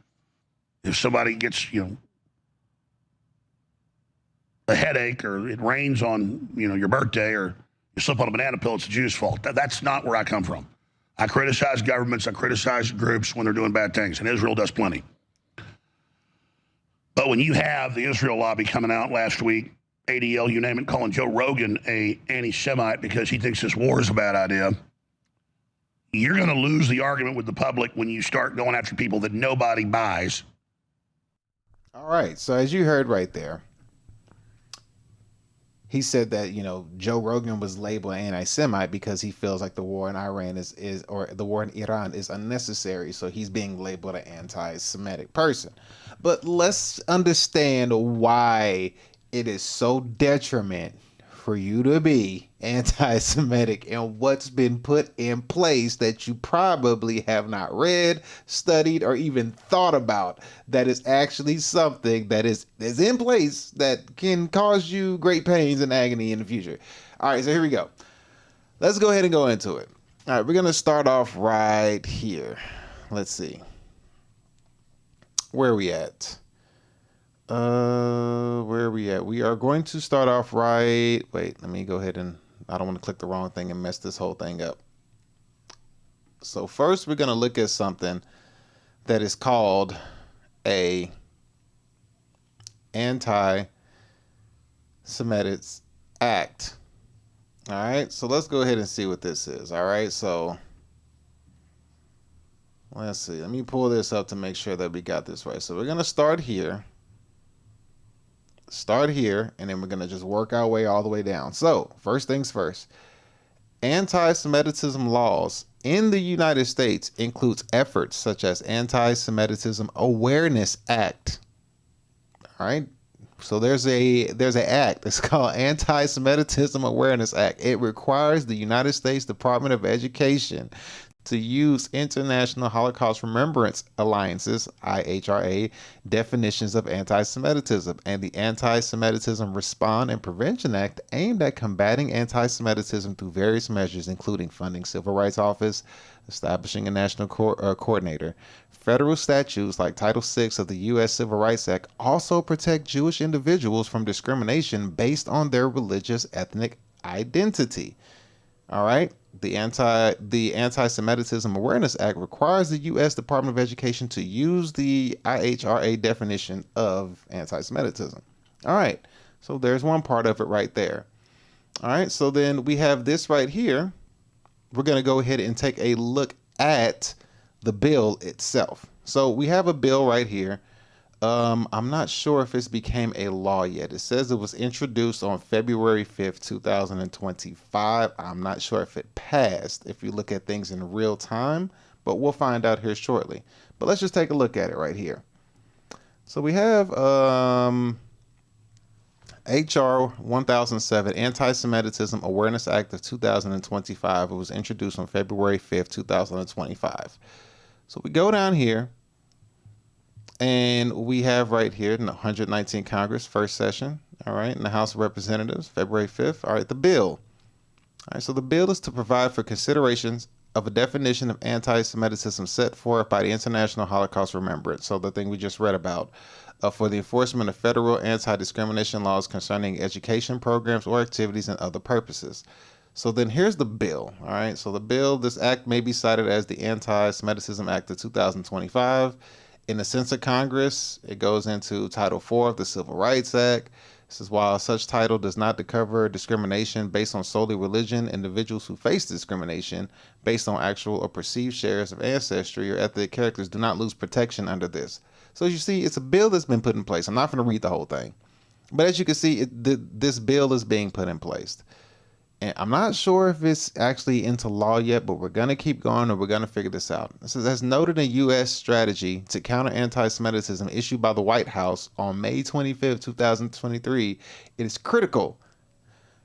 if somebody gets, a headache, or it rains on, your birthday, or you slip on a banana peel, it's the Jews' fault. That's not where I come from. I criticize governments, I criticize groups when they're doing bad things, and Israel does plenty. But when you have the Israel lobby coming out last week, ADL, you name it, calling Joe Rogan a anti-Semite because he thinks this war is a bad idea, you're going to lose the argument with the public when you start going after people that nobody buys. All right. So as you heard right there, he said that, Joe Rogan was labeled anti-Semite because he feels like the war in Iran or the war in Iran is unnecessary. So he's being labeled an anti-Semitic person. But let's understand why it is so detriment for you to be anti-Semitic and what's been put in place that you probably have not read, studied, or even thought about, that is actually something that is in place that can cause you great pains and agony in the future. All right, so here we go. Let's go ahead and go into it. All right, we're going to start off right here. Let's see. Where are we at? Where are we at? We are going to start off right. Wait, let me go ahead and I don't want to click the wrong thing and mess this whole thing up. So first we're going to look at something that is called a anti-Semitic act. All right, so let's go ahead and see what this is. All right, so let's see. Let me pull this up to make sure that we got this right. So we're going to start here, and then we're going to just work our way all the way down. So first things first, anti-Semitism laws in the United States includes efforts such as Anti-Semitism Awareness Act. All right. So there's an act. It's called Anti-Semitism Awareness Act. It requires the United States Department of Education to use International Holocaust Remembrance Alliance's IHRA definitions of anti-Semitism and the Anti-Semitism Respond and Prevention Act aimed at combating anti-Semitism through various measures, including funding Civil Rights Office, establishing a national coordinator. Federal statutes like Title VI of the U.S. Civil Rights Act also protect Jewish individuals from discrimination based on their religious ethnic identity. All right. The Anti-Semitism Awareness Act requires the U.S. Department of Education to use the IHRA definition of anti-Semitism. All right. So there's one part of it right there. All right. So then we have this right here. We're going to go ahead and take a look at the bill itself. So we have a bill right here. I'm not sure if it's became a law yet. It says it was introduced on February 5th, 2025. I'm not sure if it passed if you look at things in real time, but we'll find out here shortly. But let's just take a look at it right here. So we have HR 1007, Anti-Semitism Awareness Act of 2025. It was introduced on February 5th, 2025. So we go down here. And we have right here in the 119th Congress, first session, all right, in the House of Representatives, February 5th. All right, the bill. All right, so the bill is to provide for considerations of a definition of anti-Semitism set forth by the International Holocaust Remembrance. So the thing we just read about, for the enforcement of federal anti-discrimination laws concerning education programs or activities and other purposes. So then here's the bill. All right, so the bill, this act may be cited as the Anti-Semitism Act of 2025. In the sense of Congress, it goes into Title IV of the Civil Rights Act. This is while such title does not cover discrimination based on solely religion, individuals who face discrimination based on actual or perceived shares of ancestry or ethnic characters do not lose protection under this. So as you see, it's a bill that's been put in place. I'm not going to read the whole thing. But as you can see, this bill is being put in place. And I'm not sure if it's actually into law yet, but we're going to keep going and we're going to figure this out. This is as noted in U.S. strategy to counter anti-Semitism issued by the White House on May 25, 2023. It is critical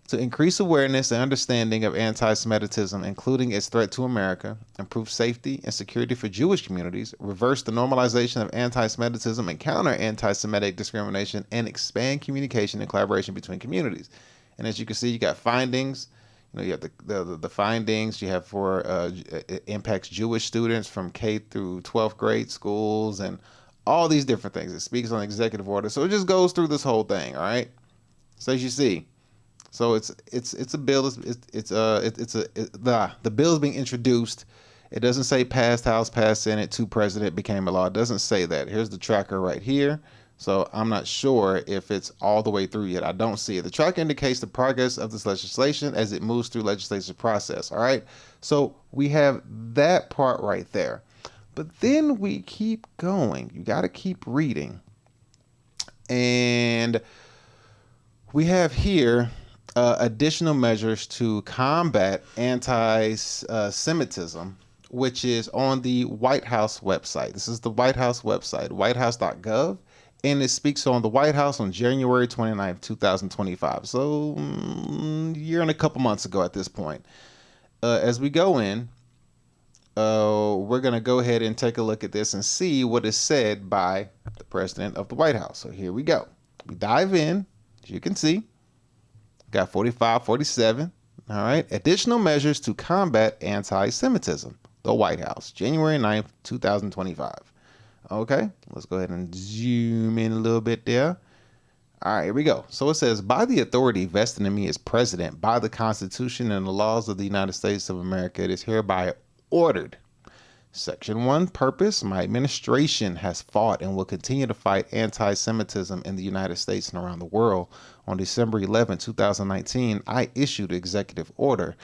to increase awareness and understanding of anti-Semitism, including its threat to America, improve safety and security for Jewish communities, reverse the normalization of anti-Semitism and counter anti-Semitic discrimination, and expand communication and collaboration between communities. And as you can see, you got findings. You have the findings you have for it impacts Jewish students from K through 12th grade schools and all these different things. It speaks on executive order, so it just goes through this whole thing. All right. So as you see, so it's a bill. The bill is being introduced. It doesn't say passed House, passed Senate, to President, became a law. It doesn't say that. Here's the tracker right here. So I'm not sure if it's all the way through yet. I don't see it. The tracker indicates the progress of this legislation as it moves through legislative process. All right. So we have that part right there. But then we keep going. You got to keep reading. And we have here additional measures to combat anti-Semitism, which is on the White House website. This is the White House website, whitehouse.gov, and it speaks on the White House on January 29th, 2025. So a year and a couple months ago at this point. As we go in, we're going to go ahead and take a look at this and see what is said by the president of the White House. So here we go. We dive in, as you can see. Got 45, 47. All right. Additional measures to combat anti-Semitism. The White House, January 9th, 2025. Okay. Let's go ahead and zoom in a little bit there. All right, here we go. So it says, by the authority vested in me as president, by the Constitution and the laws of the United States of America, it is hereby ordered. Section 1, purpose. My administration has fought and will continue to fight anti-Semitism in the United States and around the world. On December 11, 2019, I issued Executive Order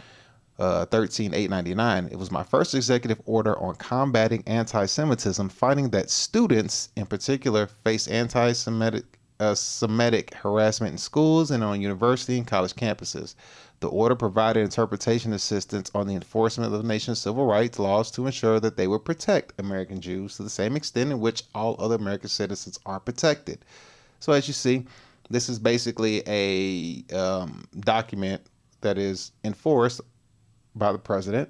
13899. It was my first executive order on combating anti-Semitism, finding that students in particular face anti-Semitic Semitic harassment in schools and on university and college campuses. The order provided interpretation assistance on the enforcement of the nation's civil rights laws to ensure that they would protect American Jews to the same extent in which all other American citizens are protected. So as you see, this is basically a document that is enforced by the president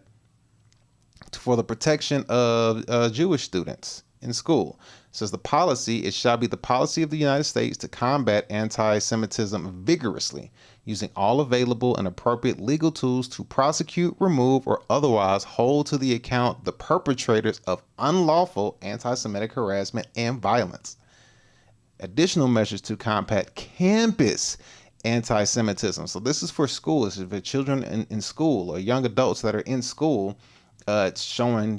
for the protection of Jewish students in school. It says the policy, it shall be the policy of the United States to combat anti-Semitism vigorously, using all available and appropriate legal tools to prosecute, remove, or otherwise hold to the account the perpetrators of unlawful anti-Semitic harassment and violence. Additional measures to combat campus anti-Semitism. So this is for school. This is for children in school or young adults that are in school. It's showing,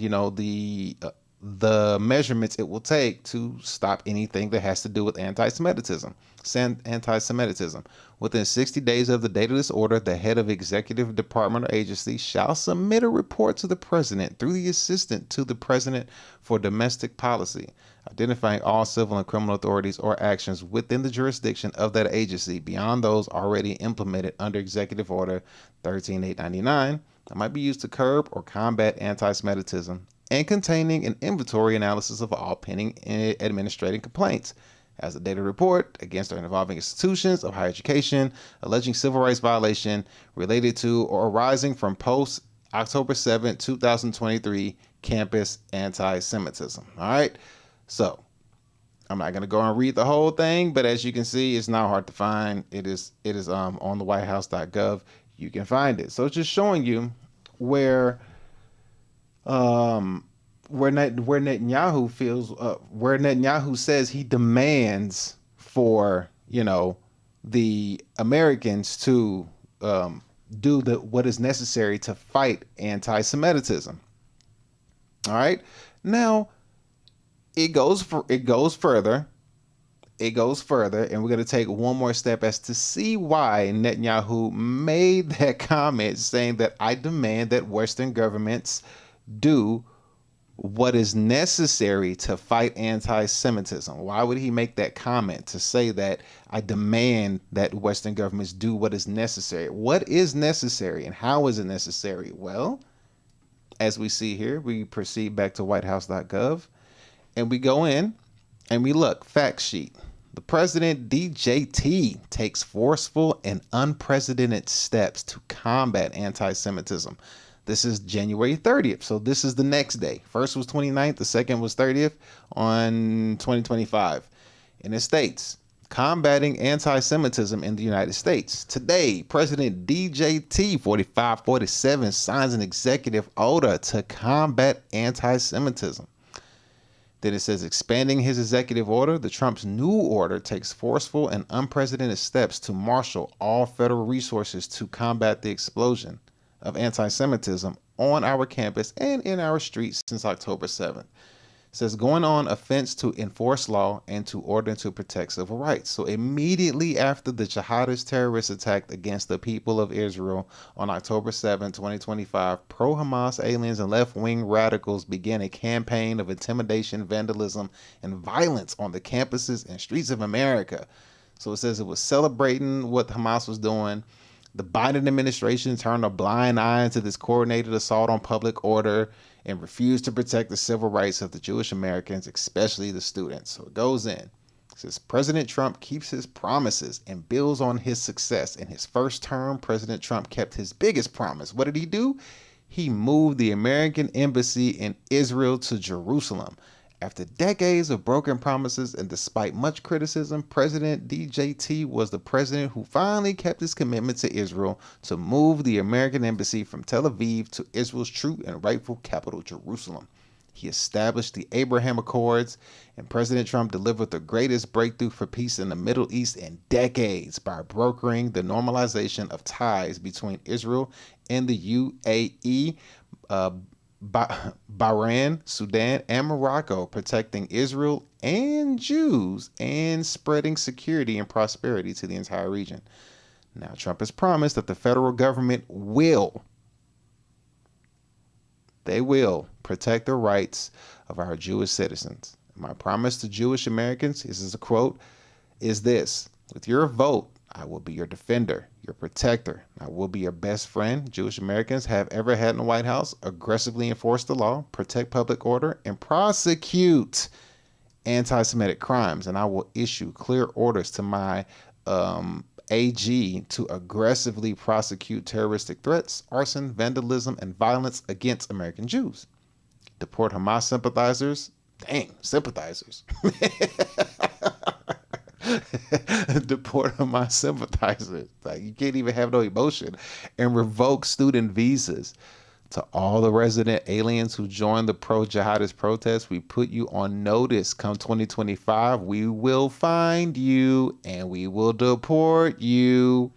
the measurements it will take to stop anything that has to do with anti-Semitism. Within 60 days of the date of this order, the head of executive department or agency shall submit a report to the president through the assistant to the president for domestic policy, identifying all civil and criminal authorities or actions within the jurisdiction of that agency beyond those already implemented under Executive Order 13899 that might be used to curb or combat anti-Semitism, and containing an inventory analysis of all pending administrative complaints as a data report against or involving institutions of higher education alleging civil rights violation related to or arising from post October 7, 2023 campus anti-Semitism. All right. So I'm not going to go and read the whole thing, but as you can see, it's not hard to find. It is on the whitehouse.gov. You can find it. So it's just showing you where Netanyahu feels, where Netanyahu says he demands for, the Americans to do what is necessary to fight anti-Semitism. All right. Now it goes further. It goes further, and we're going to take one more step as to see why Netanyahu made that comment saying that I demand that Western governments do what is necessary to fight anti-Semitism. Why would he make that comment to say that I demand that Western governments do what is necessary? What is necessary and how is it necessary? Well, as we see here, we proceed back to whitehouse.gov and we go in and we look, fact sheet. The president DJT takes forceful and unprecedented steps to combat anti-Semitism. This is January 30th. So this is the next day. First was 29th. The second was 30th on 2025. And it states, combating anti-Semitism in the United States. Today, President DJT 4547 signs an executive order to combat anti-Semitism. Then it says, expanding his executive order, the Trump's new order takes forceful and unprecedented steps to marshal all federal resources to combat the explosion of anti-Semitism on our campus and in our streets since October 7th. says going on offense to enforce law and to order to protect civil rights. So immediately after the jihadist terrorist attack against the people of Israel on October 7, 2025, pro-Hamas aliens and left-wing radicals began a campaign of intimidation, vandalism, and violence on the campuses and streets of America. So it says it was celebrating what Hamas was doing. The Biden administration turned a blind eye to this coordinated assault on public order and refused to protect the civil rights of the Jewish Americans, especially the students. So it goes in. It says President Trump keeps his promises and builds on his success. In his first term, President Trump kept his biggest promise. What did he do? He moved the American embassy in Israel to Jerusalem. After decades of broken promises and despite much criticism, President DJT was the president who finally kept his commitment to Israel to move the American embassy from Tel Aviv to Israel's true and rightful capital, Jerusalem. He established the Abraham Accords, and President Trump delivered the greatest breakthrough for peace in the Middle East in decades by brokering the normalization of ties between Israel and the UAE, Bahrain, Sudan, and Morocco, protecting Israel and Jews and spreading security and prosperity to the entire region. Now, Trump has promised that the federal government will protect the rights of our Jewish citizens. My promise to Jewish Americans, this is a quote, is this: with your vote, I will be your defender, your protector. I will be your best friend Jewish Americans have ever had in the White House. Aggressively enforce the law, protect public order, and prosecute anti-Semitic crimes. And I will issue clear orders to my AG to aggressively prosecute terroristic threats, arson, vandalism, and violence against American Jews. Deport Hamas sympathizers. Dang, sympathizers. Deport Hamas sympathizers. Like, you can't even have no emotion. And revoke student visas. To all the resident aliens who joined the pro-jihadist protests, we put you on notice. Come 2025, we will find you and we will deport you.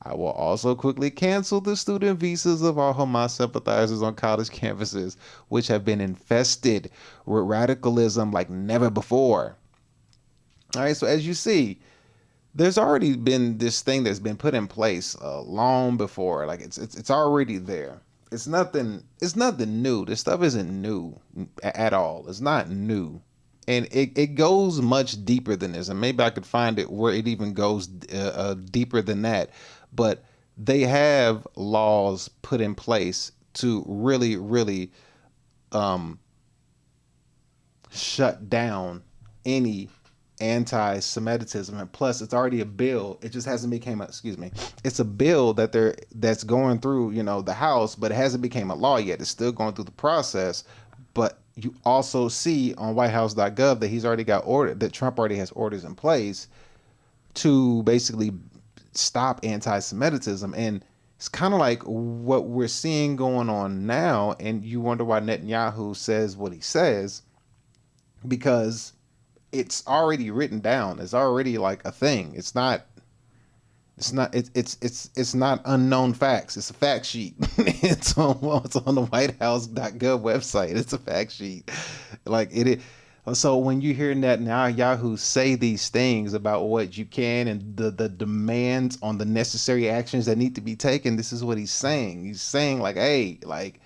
I will also quickly cancel the student visas of all Hamas sympathizers on college campuses, which have been infested with radicalism like never before. All right, so as you see, there's already been this thing that's been put in place long before. Like it's already there. It's nothing new. This stuff isn't new at all. It's not new. And it goes much deeper than this. And maybe I could find it where it even goes deeper than that. But they have laws put in place to really, really shut down any anti-Semitism, and plus it's already a bill. It just hasn't became it's a bill that's going through the House, but it hasn't become a law yet. It's still going through the process. But you also see on whitehouse.gov that Trump already has orders in place to basically stop anti-Semitism. And it's kind of like what we're seeing going on now, and you wonder why Netanyahu says what he says, because it's already written down. It's already like a thing. It's not unknown facts. It's a fact sheet. It's on the whitehouse.gov website. It's a fact sheet. Like it is. So when you hear Netanyahu say these things about what you can and the demands on the necessary actions that need to be taken, this is what he's saying. He's saying like, hey, like,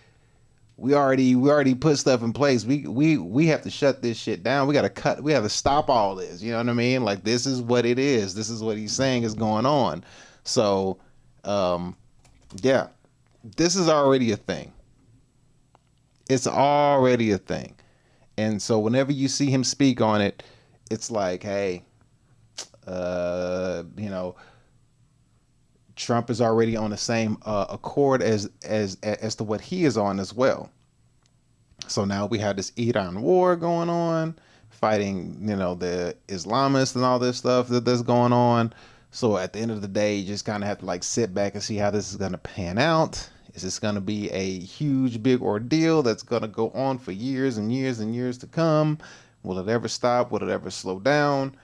we already put stuff in place. We have to shut this shit down. We have to stop all this. You know what I mean? Like, this is what it is. This is what he's saying is going on. So, yeah, this is already a thing. It's already a thing. And so whenever you see him speak on it, it's like, hey, Trump is already on the same accord as to what he is on as well. So now we have this Iran war going on, fighting, the Islamists and all this stuff that's going on. So at the end of the day, you just kind of have to like sit back and see how this is going to pan out. Is this going to be a huge, big ordeal that's going to go on for years and years and years to come? Will it ever stop? Will it ever slow down?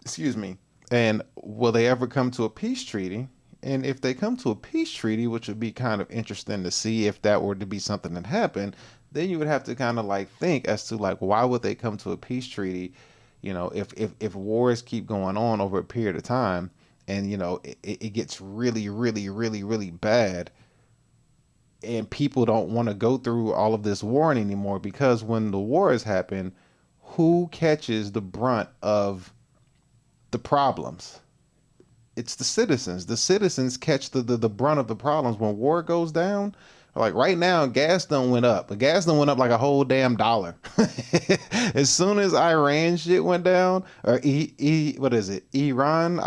Excuse me. And will they ever come to a peace treaty? And if they come to a peace treaty, which would be kind of interesting to see if that were to be something that happened, then you would have to kind of like think as to like why would they come to a peace treaty, you know, if wars keep going on over a period of time, and you know it gets really really really really bad, and people don't want to go through all of this warring anymore, because when the wars happen, who catches the brunt of the problems? It's the citizens. The citizens catch the brunt of the problems when war goes down. Like right now, gas done went up. The gas done went up like a whole damn dollar. As soon as Iran shit went down, or what is it? Iran.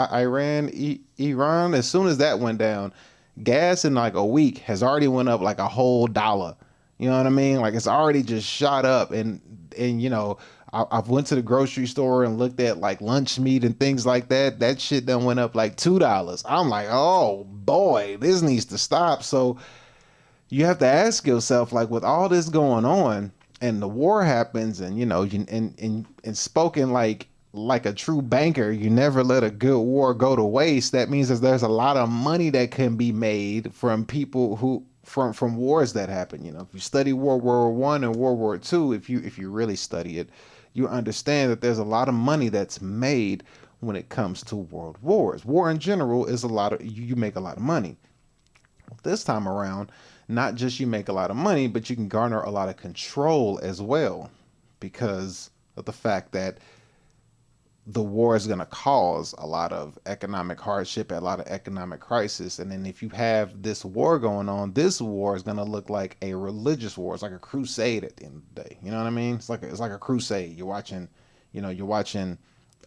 As soon as that went down, gas in like a week has already went up like a whole dollar. You know what I mean? Like it's already just shot up, and you know, I've went to the grocery store and looked at like lunch meat and things like that. That shit done went up like $2. I'm like, oh boy, this needs to stop. So you have to ask yourself, like, with all this going on, and the war happens, and you know, and spoken like a true banker, you never let a good war go to waste. That means that there's a lot of money that can be made from people who from wars that happen. You know, if you study World War I and World War II, if you really study it, you understand that there's a lot of money that's made when it comes to world wars. War in general is a lot of, you make a lot of money. This time around, not just you make a lot of money, but you can garner a lot of control as well, because of the fact that the war is going to cause a lot of economic hardship, a lot of economic crisis. And then if you have this war going on, this war is going to look like a religious war. It's like a crusade at the end of the day. You know what I mean? It's like a crusade. You're watching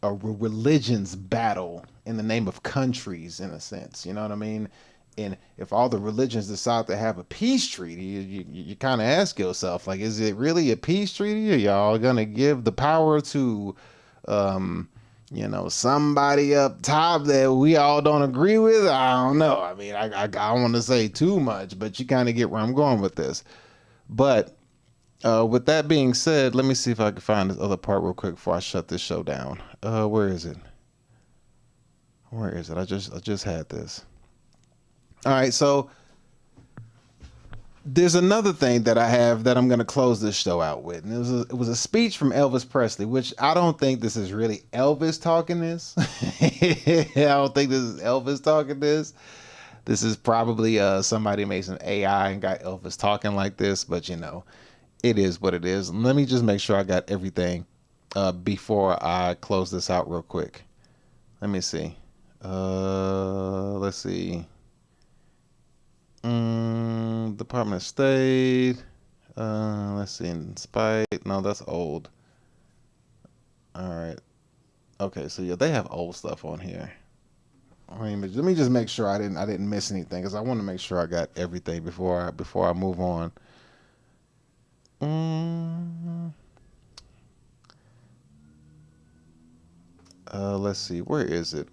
a religion's battle in the name of countries, in a sense. You know what I mean? And if all the religions decide to have a peace treaty, you kind of ask yourself, like, is it really a peace treaty? Are y'all going to give the power to you know, somebody up top that we all don't agree with? I don't know. I mean, I don't want to say too much, but you kind of get where I'm going with this. But with that being said, let me see if I can find this other part real quick before I shut this show down. Where is it? Where is it? I just had this. All right, so there's another thing that I have that I'm going to close this show out with. And it was a speech from Elvis Presley, which I don't think this is really Elvis talking this. I don't think this is Elvis talking this. This is probably somebody made some AI and got Elvis talking like this, but you know, it is what it is. Let me just make sure I got everything before I close this out real quick. Let me see. Let's see. Department of State. Let's see. In spite. No, that's old. All right. Okay, so yeah, they have old stuff on here. Let me just make sure I didn't miss anything, because I want to make sure I got everything before I move on. Let's see. Where is it?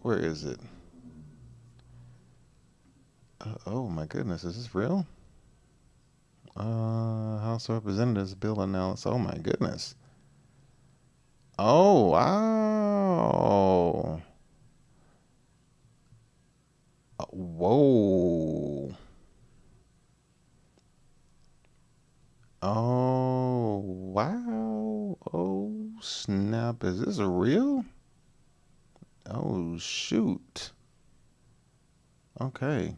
Oh my goodness, is this real? House of Representatives bill announced. Oh my goodness. Oh wow. Whoa. Oh wow. Oh snap. Is this real? Oh shoot. Okay.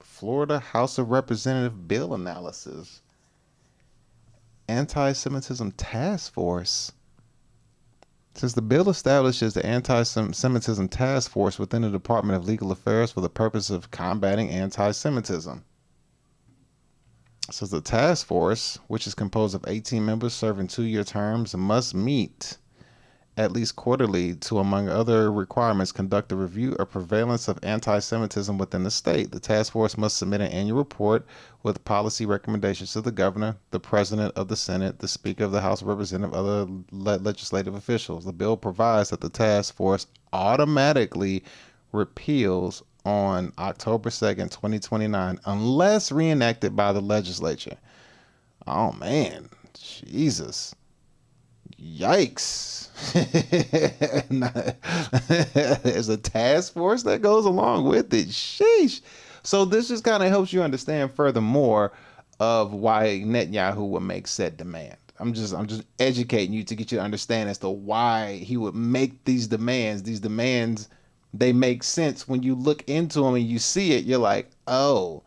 Florida House of Representative bill analysis. Anti-Semitism Task Force. Since the bill establishes the Anti-Semitism Task Force within the Department of Legal Affairs for the purpose of combating anti-Semitism. Says the task force, which is composed of 18 members serving 2-year terms, must meet at least quarterly to, among other requirements, conduct a review of prevalence of anti-Semitism within the state. The task force must submit an annual report with policy recommendations to the governor, the president of the Senate, the speaker of the House of Representatives, other legislative officials. The bill provides that the task force automatically repeals on October 2nd, 2029, unless reenacted by the legislature. Oh man, Jesus. Yikes. There's a task force that goes along with it. Sheesh. So this just kind of helps you understand furthermore of why Netanyahu would make said demand. I'm just educating you to get you to understand as to why he would make these demands. These demands, they make sense when you look into them and you see it. You're like, oh,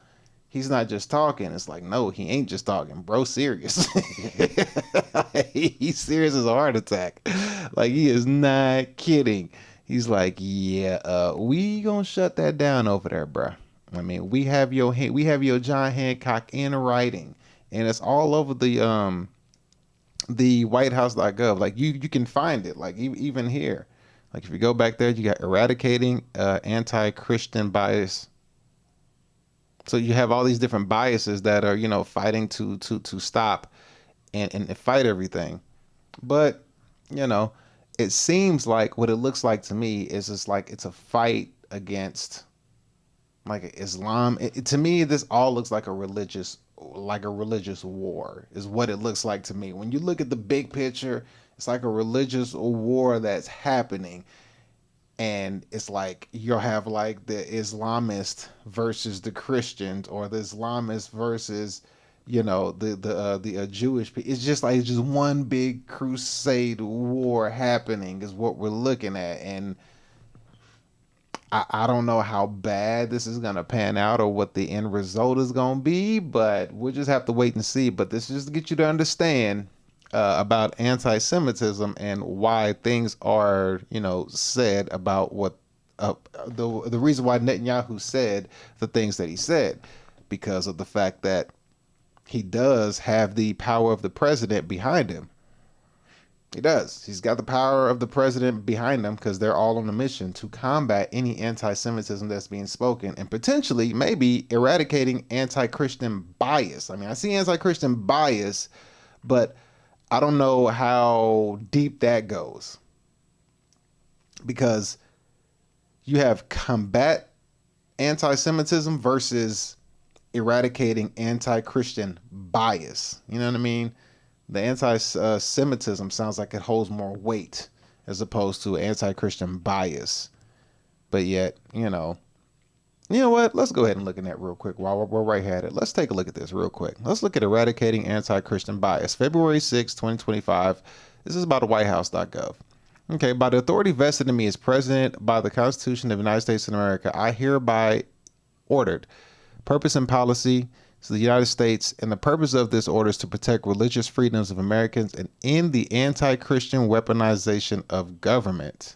he's not just talking. It's like, no, he ain't just talking. Bro, serious. He's serious as a heart attack. Like, he is not kidding. He's like, yeah, we gonna shut that down over there, bro. I mean, we have your John Hancock in writing, and it's all over the whitehouse.gov. Like, you can find it. Like, even here, like if you go back there, you got eradicating anti-Christian bias. So you have all these different biases that are, fighting to stop and fight everything. But, it seems like what it looks like to me is just like it's a fight against like Islam. To me, this all looks like a religious war is what it looks like to me. When you look at the big picture, it's like a religious war that's happening. And it's like you'll have like the Islamist versus the Christians, or the Islamist versus, the Jewish people. It's just one big crusade war happening is what we're looking at. And I don't know how bad this is going to pan out or what the end result is going to be, but we'll just have to wait and see. But this is just to get you to understand about anti-Semitism and why things are, said about what the reason why Netanyahu said the things that he said, because of the fact that he does have the power of the president behind him. He does. He's got the power of the president behind him because they're all on a mission to combat any anti-Semitism that's being spoken and potentially maybe eradicating anti-Christian bias. I mean, I see anti-Christian bias, but I don't know how deep that goes, because you have combat anti-Semitism versus eradicating anti-Christian bias. You know what I mean? The anti-Semitism sounds like it holds more weight as opposed to anti-Christian bias. But yet, you know what? Let's go ahead and look at that real quick while we're right at it. Let's take a look at this real quick. Let's look at eradicating anti-Christian bias. February 6, 2025. This is about whitehouse.gov. Okay, by the authority vested in me as president by the Constitution of the United States of America, I hereby ordered purpose and policy to the United States, and the purpose of this order is to protect religious freedoms of Americans and end the anti-Christian weaponization of government.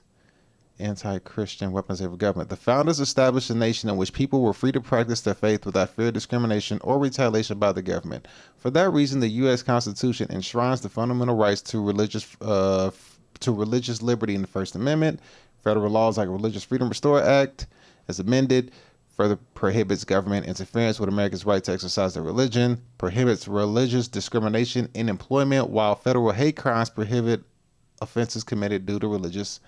Anti-Christian weaponization of government. The founders established a nation in which people were free to practice their faith without fear of discrimination or retaliation by the government. For that reason, the U.S. Constitution enshrines the fundamental rights to religious liberty in the First Amendment. Federal laws like Religious Freedom Restore Act, as amended, further prohibits government interference with Americans' right to exercise their religion, prohibits religious discrimination in employment, while federal hate crimes prohibit offenses committed due to religious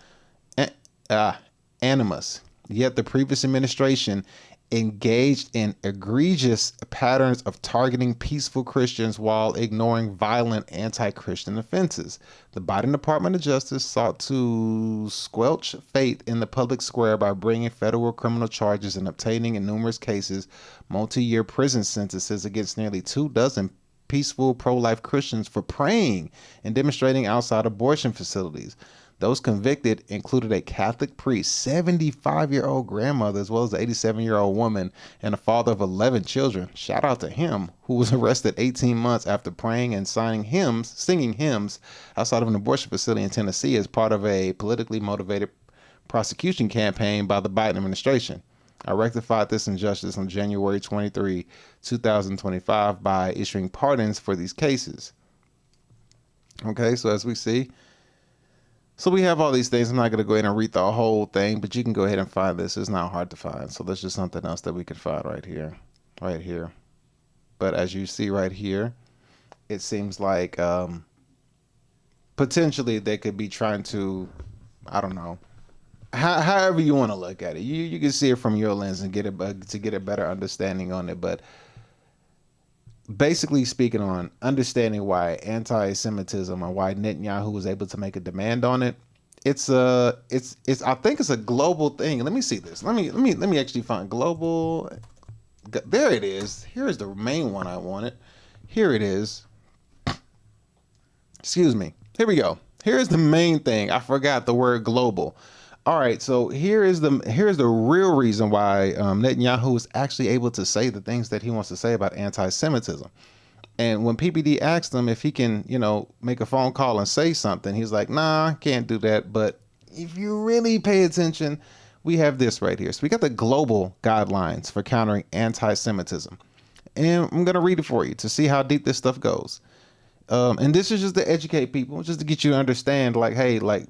animus. Yet the previous administration engaged in egregious patterns of targeting peaceful Christians while ignoring violent anti-Christian offenses. The Biden Department of Justice sought to squelch faith in the public square by bringing federal criminal charges and obtaining, in numerous cases, multi-year prison sentences against nearly 24 peaceful pro-life Christians for praying and demonstrating outside abortion facilities. Those convicted included a Catholic priest, 75-year-old grandmother, as well as an 87-year-old woman, and a father of 11 children. Shout out to him, who was arrested 18 months after praying and singing hymns outside of an abortion facility in Tennessee as part of a politically motivated prosecution campaign by the Biden administration. I rectified this injustice on January 23, 2025 by issuing pardons for these cases. Okay, so as we see, so we have all these things. I'm not going to go ahead and read the whole thing, but you can go ahead and find this. It's not hard to find. So there's just something else that we can find right here. But as you see right here, it seems like potentially they could be trying to, I don't know, however you want to look at it. You can see it from your lens and get a better understanding on it. But basically speaking on understanding why anti-Semitism and why Netanyahu was able to make a demand on it, it's I think it's a global thing. Let me see this. Let me actually find global. There it is. Here's the main one I wanted. Here it is. Excuse me. Here we go. Here's the main thing. I forgot the word global. All right, so here's the real reason why Netanyahu is actually able to say the things that he wants to say about anti-Semitism. And when PPD asked him if he can, make a phone call and say something, he's like, nah, I can't do that. But if you really pay attention, we have this right here. So we got the global guidelines for countering anti-Semitism. And I'm going to read it for you to see how deep this stuff goes. And this is just to educate people, just to get you to understand, like, hey, like,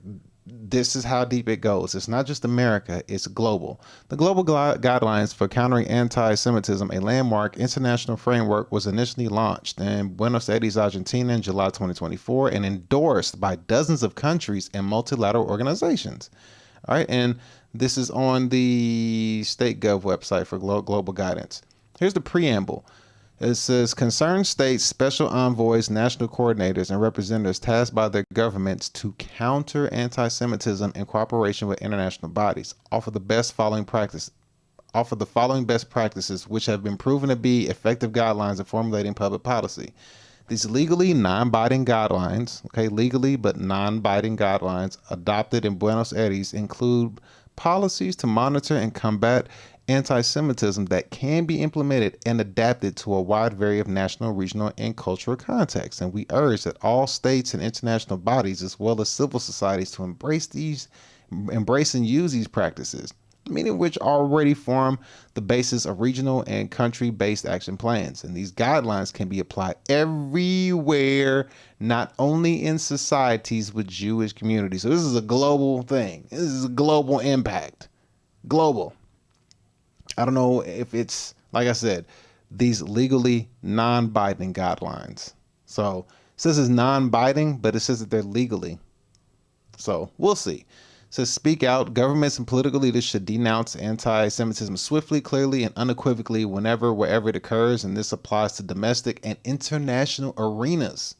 this is how deep it goes. It's not just America, it's global. The global guidelines for countering anti-Semitism, a landmark international framework, was initially launched in Buenos Aires, Argentina in July 2024 and endorsed by dozens of countries and multilateral organizations. All right, and this is on the State Gov website for global guidance. Here's the preamble. It says, concerned states, special envoys, national coordinators, and representatives tasked by their governments to counter anti-Semitism in cooperation with international bodies offer the following best practices, which have been proven to be effective guidelines in formulating public policy. These legally non-binding guidelines, legally but non-binding guidelines adopted in Buenos Aires include policies to monitor and combat anti-Semitism that can be implemented and adapted to a wide variety of national, regional, and cultural contexts. And we urge that all states and international bodies, as well as civil societies, to embrace and use these practices, many of which already form the basis of regional and country-based action plans. And these guidelines can be applied everywhere, not only in societies with Jewish communities. So this is a global thing. This is a global impact. Global. I don't know if it's, like I said, these legally non-binding guidelines. So it says it's non-binding, but it says that they're legally. So we'll see. It says, speak out. Governments and political leaders should denounce anti-Semitism swiftly, clearly, and unequivocally whenever, wherever it occurs. And this applies to domestic and international arenas.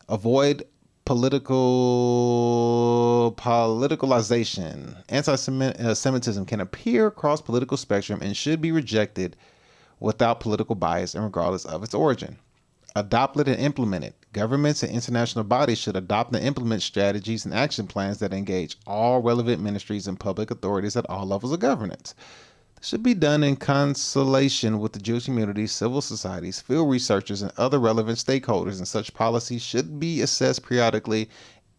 Avoid politicalization. Anti-Semitism can appear across political spectrum and should be rejected without political bias and regardless of its origin. Adopt it and implement it. Governments and international bodies should adopt and implement strategies and action plans that engage all relevant ministries and public authorities at all levels of governance. This should be done in consultation with the Jewish community, civil societies, field researchers, and other relevant stakeholders, and such policies should be assessed periodically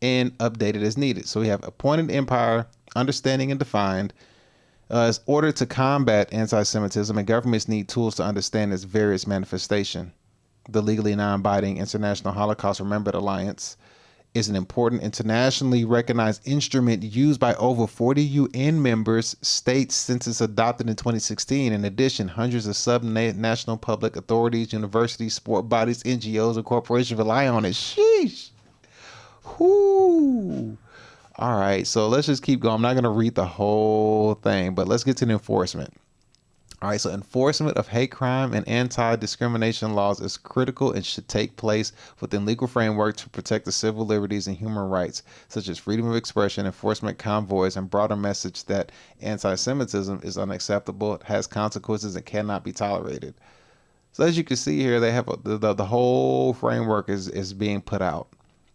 and updated as needed. So we have appointed empire, understanding and defined. As order to combat anti-Semitism, and governments need tools to understand its various manifestation. The legally non-binding International Holocaust Remembered Alliance is an important internationally recognized instrument used by over 40 UN members states since it's adopted in 2016. In addition, hundreds of sub-national public authorities, universities, sport bodies, NGOs, and corporations rely on it. Sheesh. Whoo. All right, so let's just keep going. I'm not going to read the whole thing, but let's get to the enforcement. All right, so enforcement of hate crime and anti-discrimination laws is critical and should take place within legal framework to protect the civil liberties and human rights, such as freedom of expression, enforcement convoys, and broader message that anti-Semitism is unacceptable, has consequences, and cannot be tolerated. So as you can see here, they have the whole framework is being put out.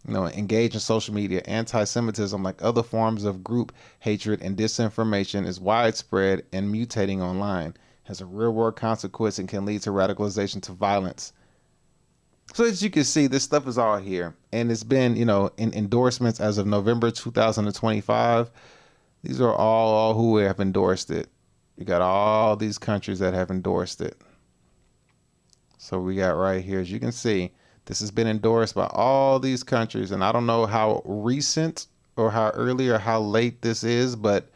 Engage in social media. Anti-Semitism, like other forms of group hatred and disinformation, is widespread and mutating online, has a real-world consequence, and can lead to radicalization to violence. So as you can see, this stuff is all here, and it's been, in endorsements as of November 2025. These are all who have endorsed it. You got all these countries that have endorsed it. So we got right here, as you can see, this has been endorsed by all these countries, and I don't know how recent or how early or how late this is, but,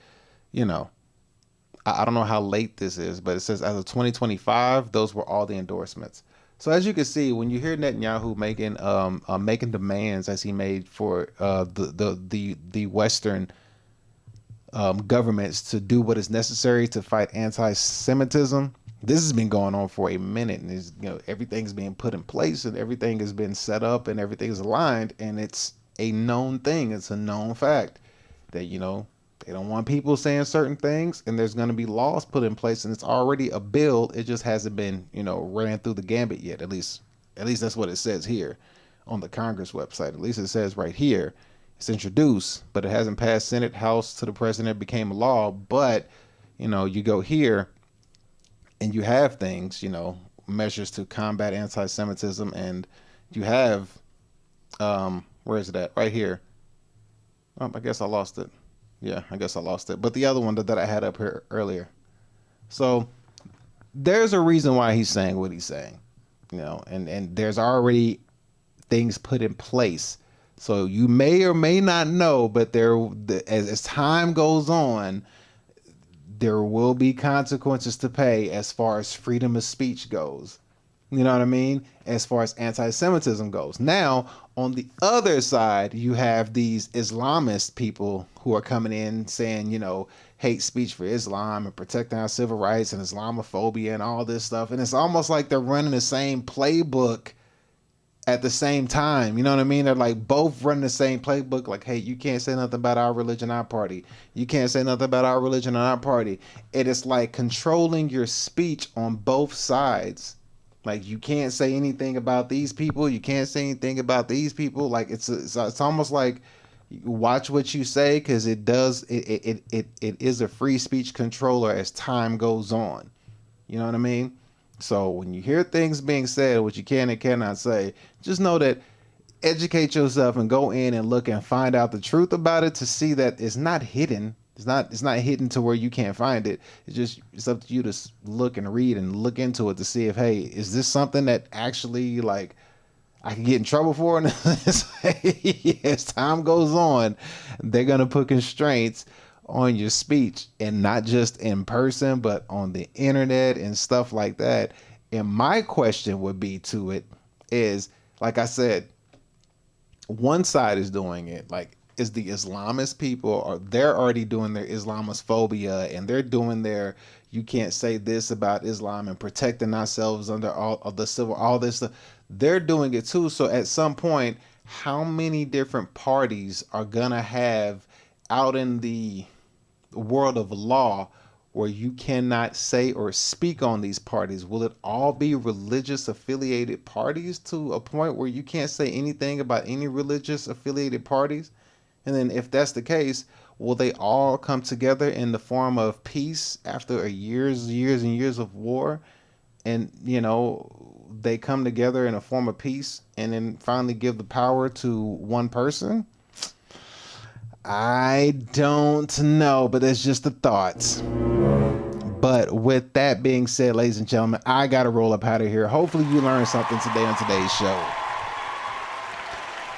I don't know how late this is, but it says as of 2025, those were all the endorsements. So as you can see, when you hear Netanyahu making demands as he made for the Western governments to do what is necessary to fight anti-Semitism, this has been going on for a minute, and everything's being put in place and everything has been set up and everything is aligned, and it's a known thing. It's a known fact that they don't want people saying certain things, and there's going to be laws put in place, and it's already a bill. It just hasn't been ran through the gambit yet, at least At least that's what it says here on the Congress website. At least it says right here, it's introduced, but it hasn't passed Senate, House to the president, became a law. But, you know, you go here and you have things, you know, measures to combat anti-Semitism, and you have, where is it at? Right here. Oh, I guess I lost it. Yeah, I guess I lost it. But the other one that I had up here earlier. So there's a reason why he's saying what he's saying, you know, and there's already things put in place. So you may or may not know, but as time goes on, there will be consequences to pay as far as freedom of speech goes. You know what I mean? As far as anti-Semitism goes. Now, on the other side, you have these Islamist people who are coming in saying, you know, hate speech for Islam and protecting our civil rights and Islamophobia and all this stuff. And it's almost like they're running the same playbook at the same time. You know what I mean? They're like both running the same playbook. Like, hey, you can't say nothing about our religion, our party. You can't say nothing about our religion and our party. It is like controlling your speech on both sides. Like, you can't say anything about these people. You can't say anything about these people. Like, it's almost like watch what you say, because it is a free speech controller as time goes on. You know what I mean? So when you hear things being said, what you can and cannot say, just know that educate yourself and go in and look and find out the truth about it, to see that it's not hidden. It's not hidden to where you can't find it. It's up to you to look and read and look into it to see if, hey, is this something that actually, like, I can get in trouble for? And as time goes on, they're going to put constraints on your speech, and not just in person, but on the internet and stuff like that. And my question would be to it is, like I said, one side is doing it, like, is the Islamist people, or they're already doing their Islamophobia, and they're doing their, you can't say this about Islam, and protecting ourselves under all of the civil, all this stuff. They're doing it too. So at some point, how many different parties are gonna have out in the world of law where you cannot say or speak on these parties? Will it all be religious affiliated parties to a point where you can't say anything about any religious affiliated parties? And then if that's the case, will they all come together in the form of peace after years and years of war? And, you know, they come together in a form of peace and then finally give the power to one person? I don't know, but that's just the thoughts. But with that being said, ladies and gentlemen, I got to roll up out of here. Hopefully you learned something today on today's show.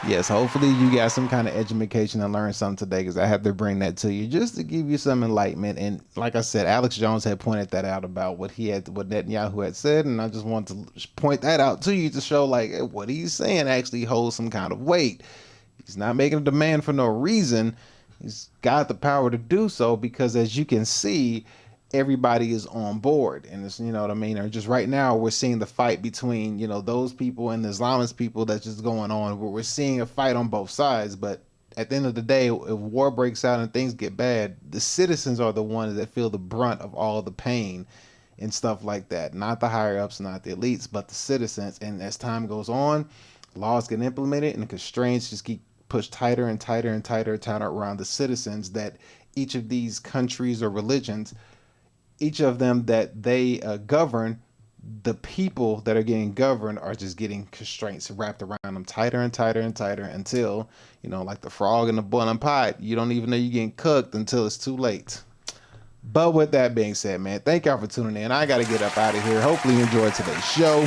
Yes, hopefully you got some kind of education and learned something today, because I have to bring that to you just to give you some enlightenment. And like I said, Alex Jones had pointed that out about what Netanyahu had said, and I just wanted to point that out to you to show, like, what he's saying actually holds some kind of weight. He's not making a demand for no reason. He's got the power to do so because, as you can see, everybody is on board. And it's, you know what I mean? Or just right now, we're seeing the fight between, you know, those people and the Islamist people that's just going on. We're seeing a fight on both sides. But at the end of the day, if war breaks out and things get bad, the citizens are the ones that feel the brunt of all the pain and stuff like that. Not the higher ups, not the elites, but the citizens. And as time goes on, laws get implemented and the constraints just keep pushed tighter and tighter and tighter and tighter around the citizens, that each of these countries or religions, each of them that they govern, the people that are getting governed are just getting constraints wrapped around them tighter and tighter and tighter until, you know, like the frog in the boiling pot, you don't even know you're getting cooked until it's too late. But with that being said, man, thank y'all for tuning in. I got to get up out of here. Hopefully you enjoyed today's show.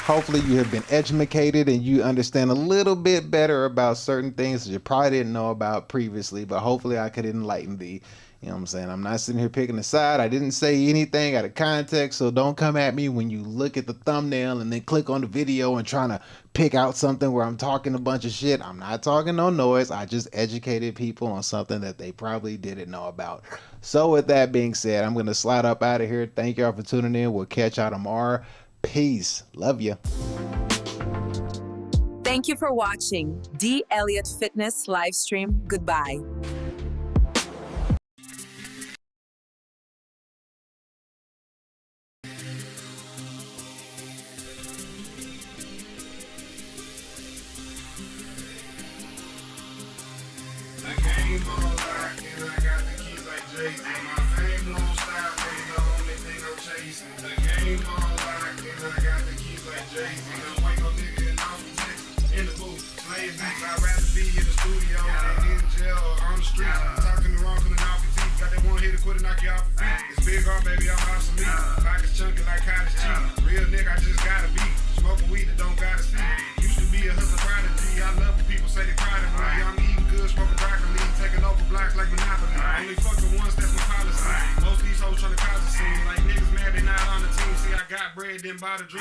Hopefully you have been educated and you understand a little bit better about certain things that you probably didn't know about previously, but hopefully I could enlighten thee. You know what I'm saying? I'm not sitting here picking a side. I didn't say anything out of context, so don't come at me when you look at the thumbnail and then click on the video and trying to pick out something where I'm talking a bunch of shit. I'm not talking no noise. I just educated people on something that they probably didn't know about. So with that being said, I'm going to slide up out of here. Thank y'all for tuning in. We'll catch y'all tomorrow. Peace. Love you. Thank you for watching D. Elliott Fitness Livestream. Goodbye. cigar, baby, I'm out some meat. Pockets chunky like cottage cheese. Real nigga, I just gotta be. Smoking weed that don't gotta see. Used to be a hustler prodigy. I love when people say they proud of me. I'm eating good, smoking broccoli, taking over blocks like Monopoly. Only fuck the ones that's my policy. Most of these hoes trying to cause a scene. Like niggas mad they not on the team. See, I got bread, then bought a dream.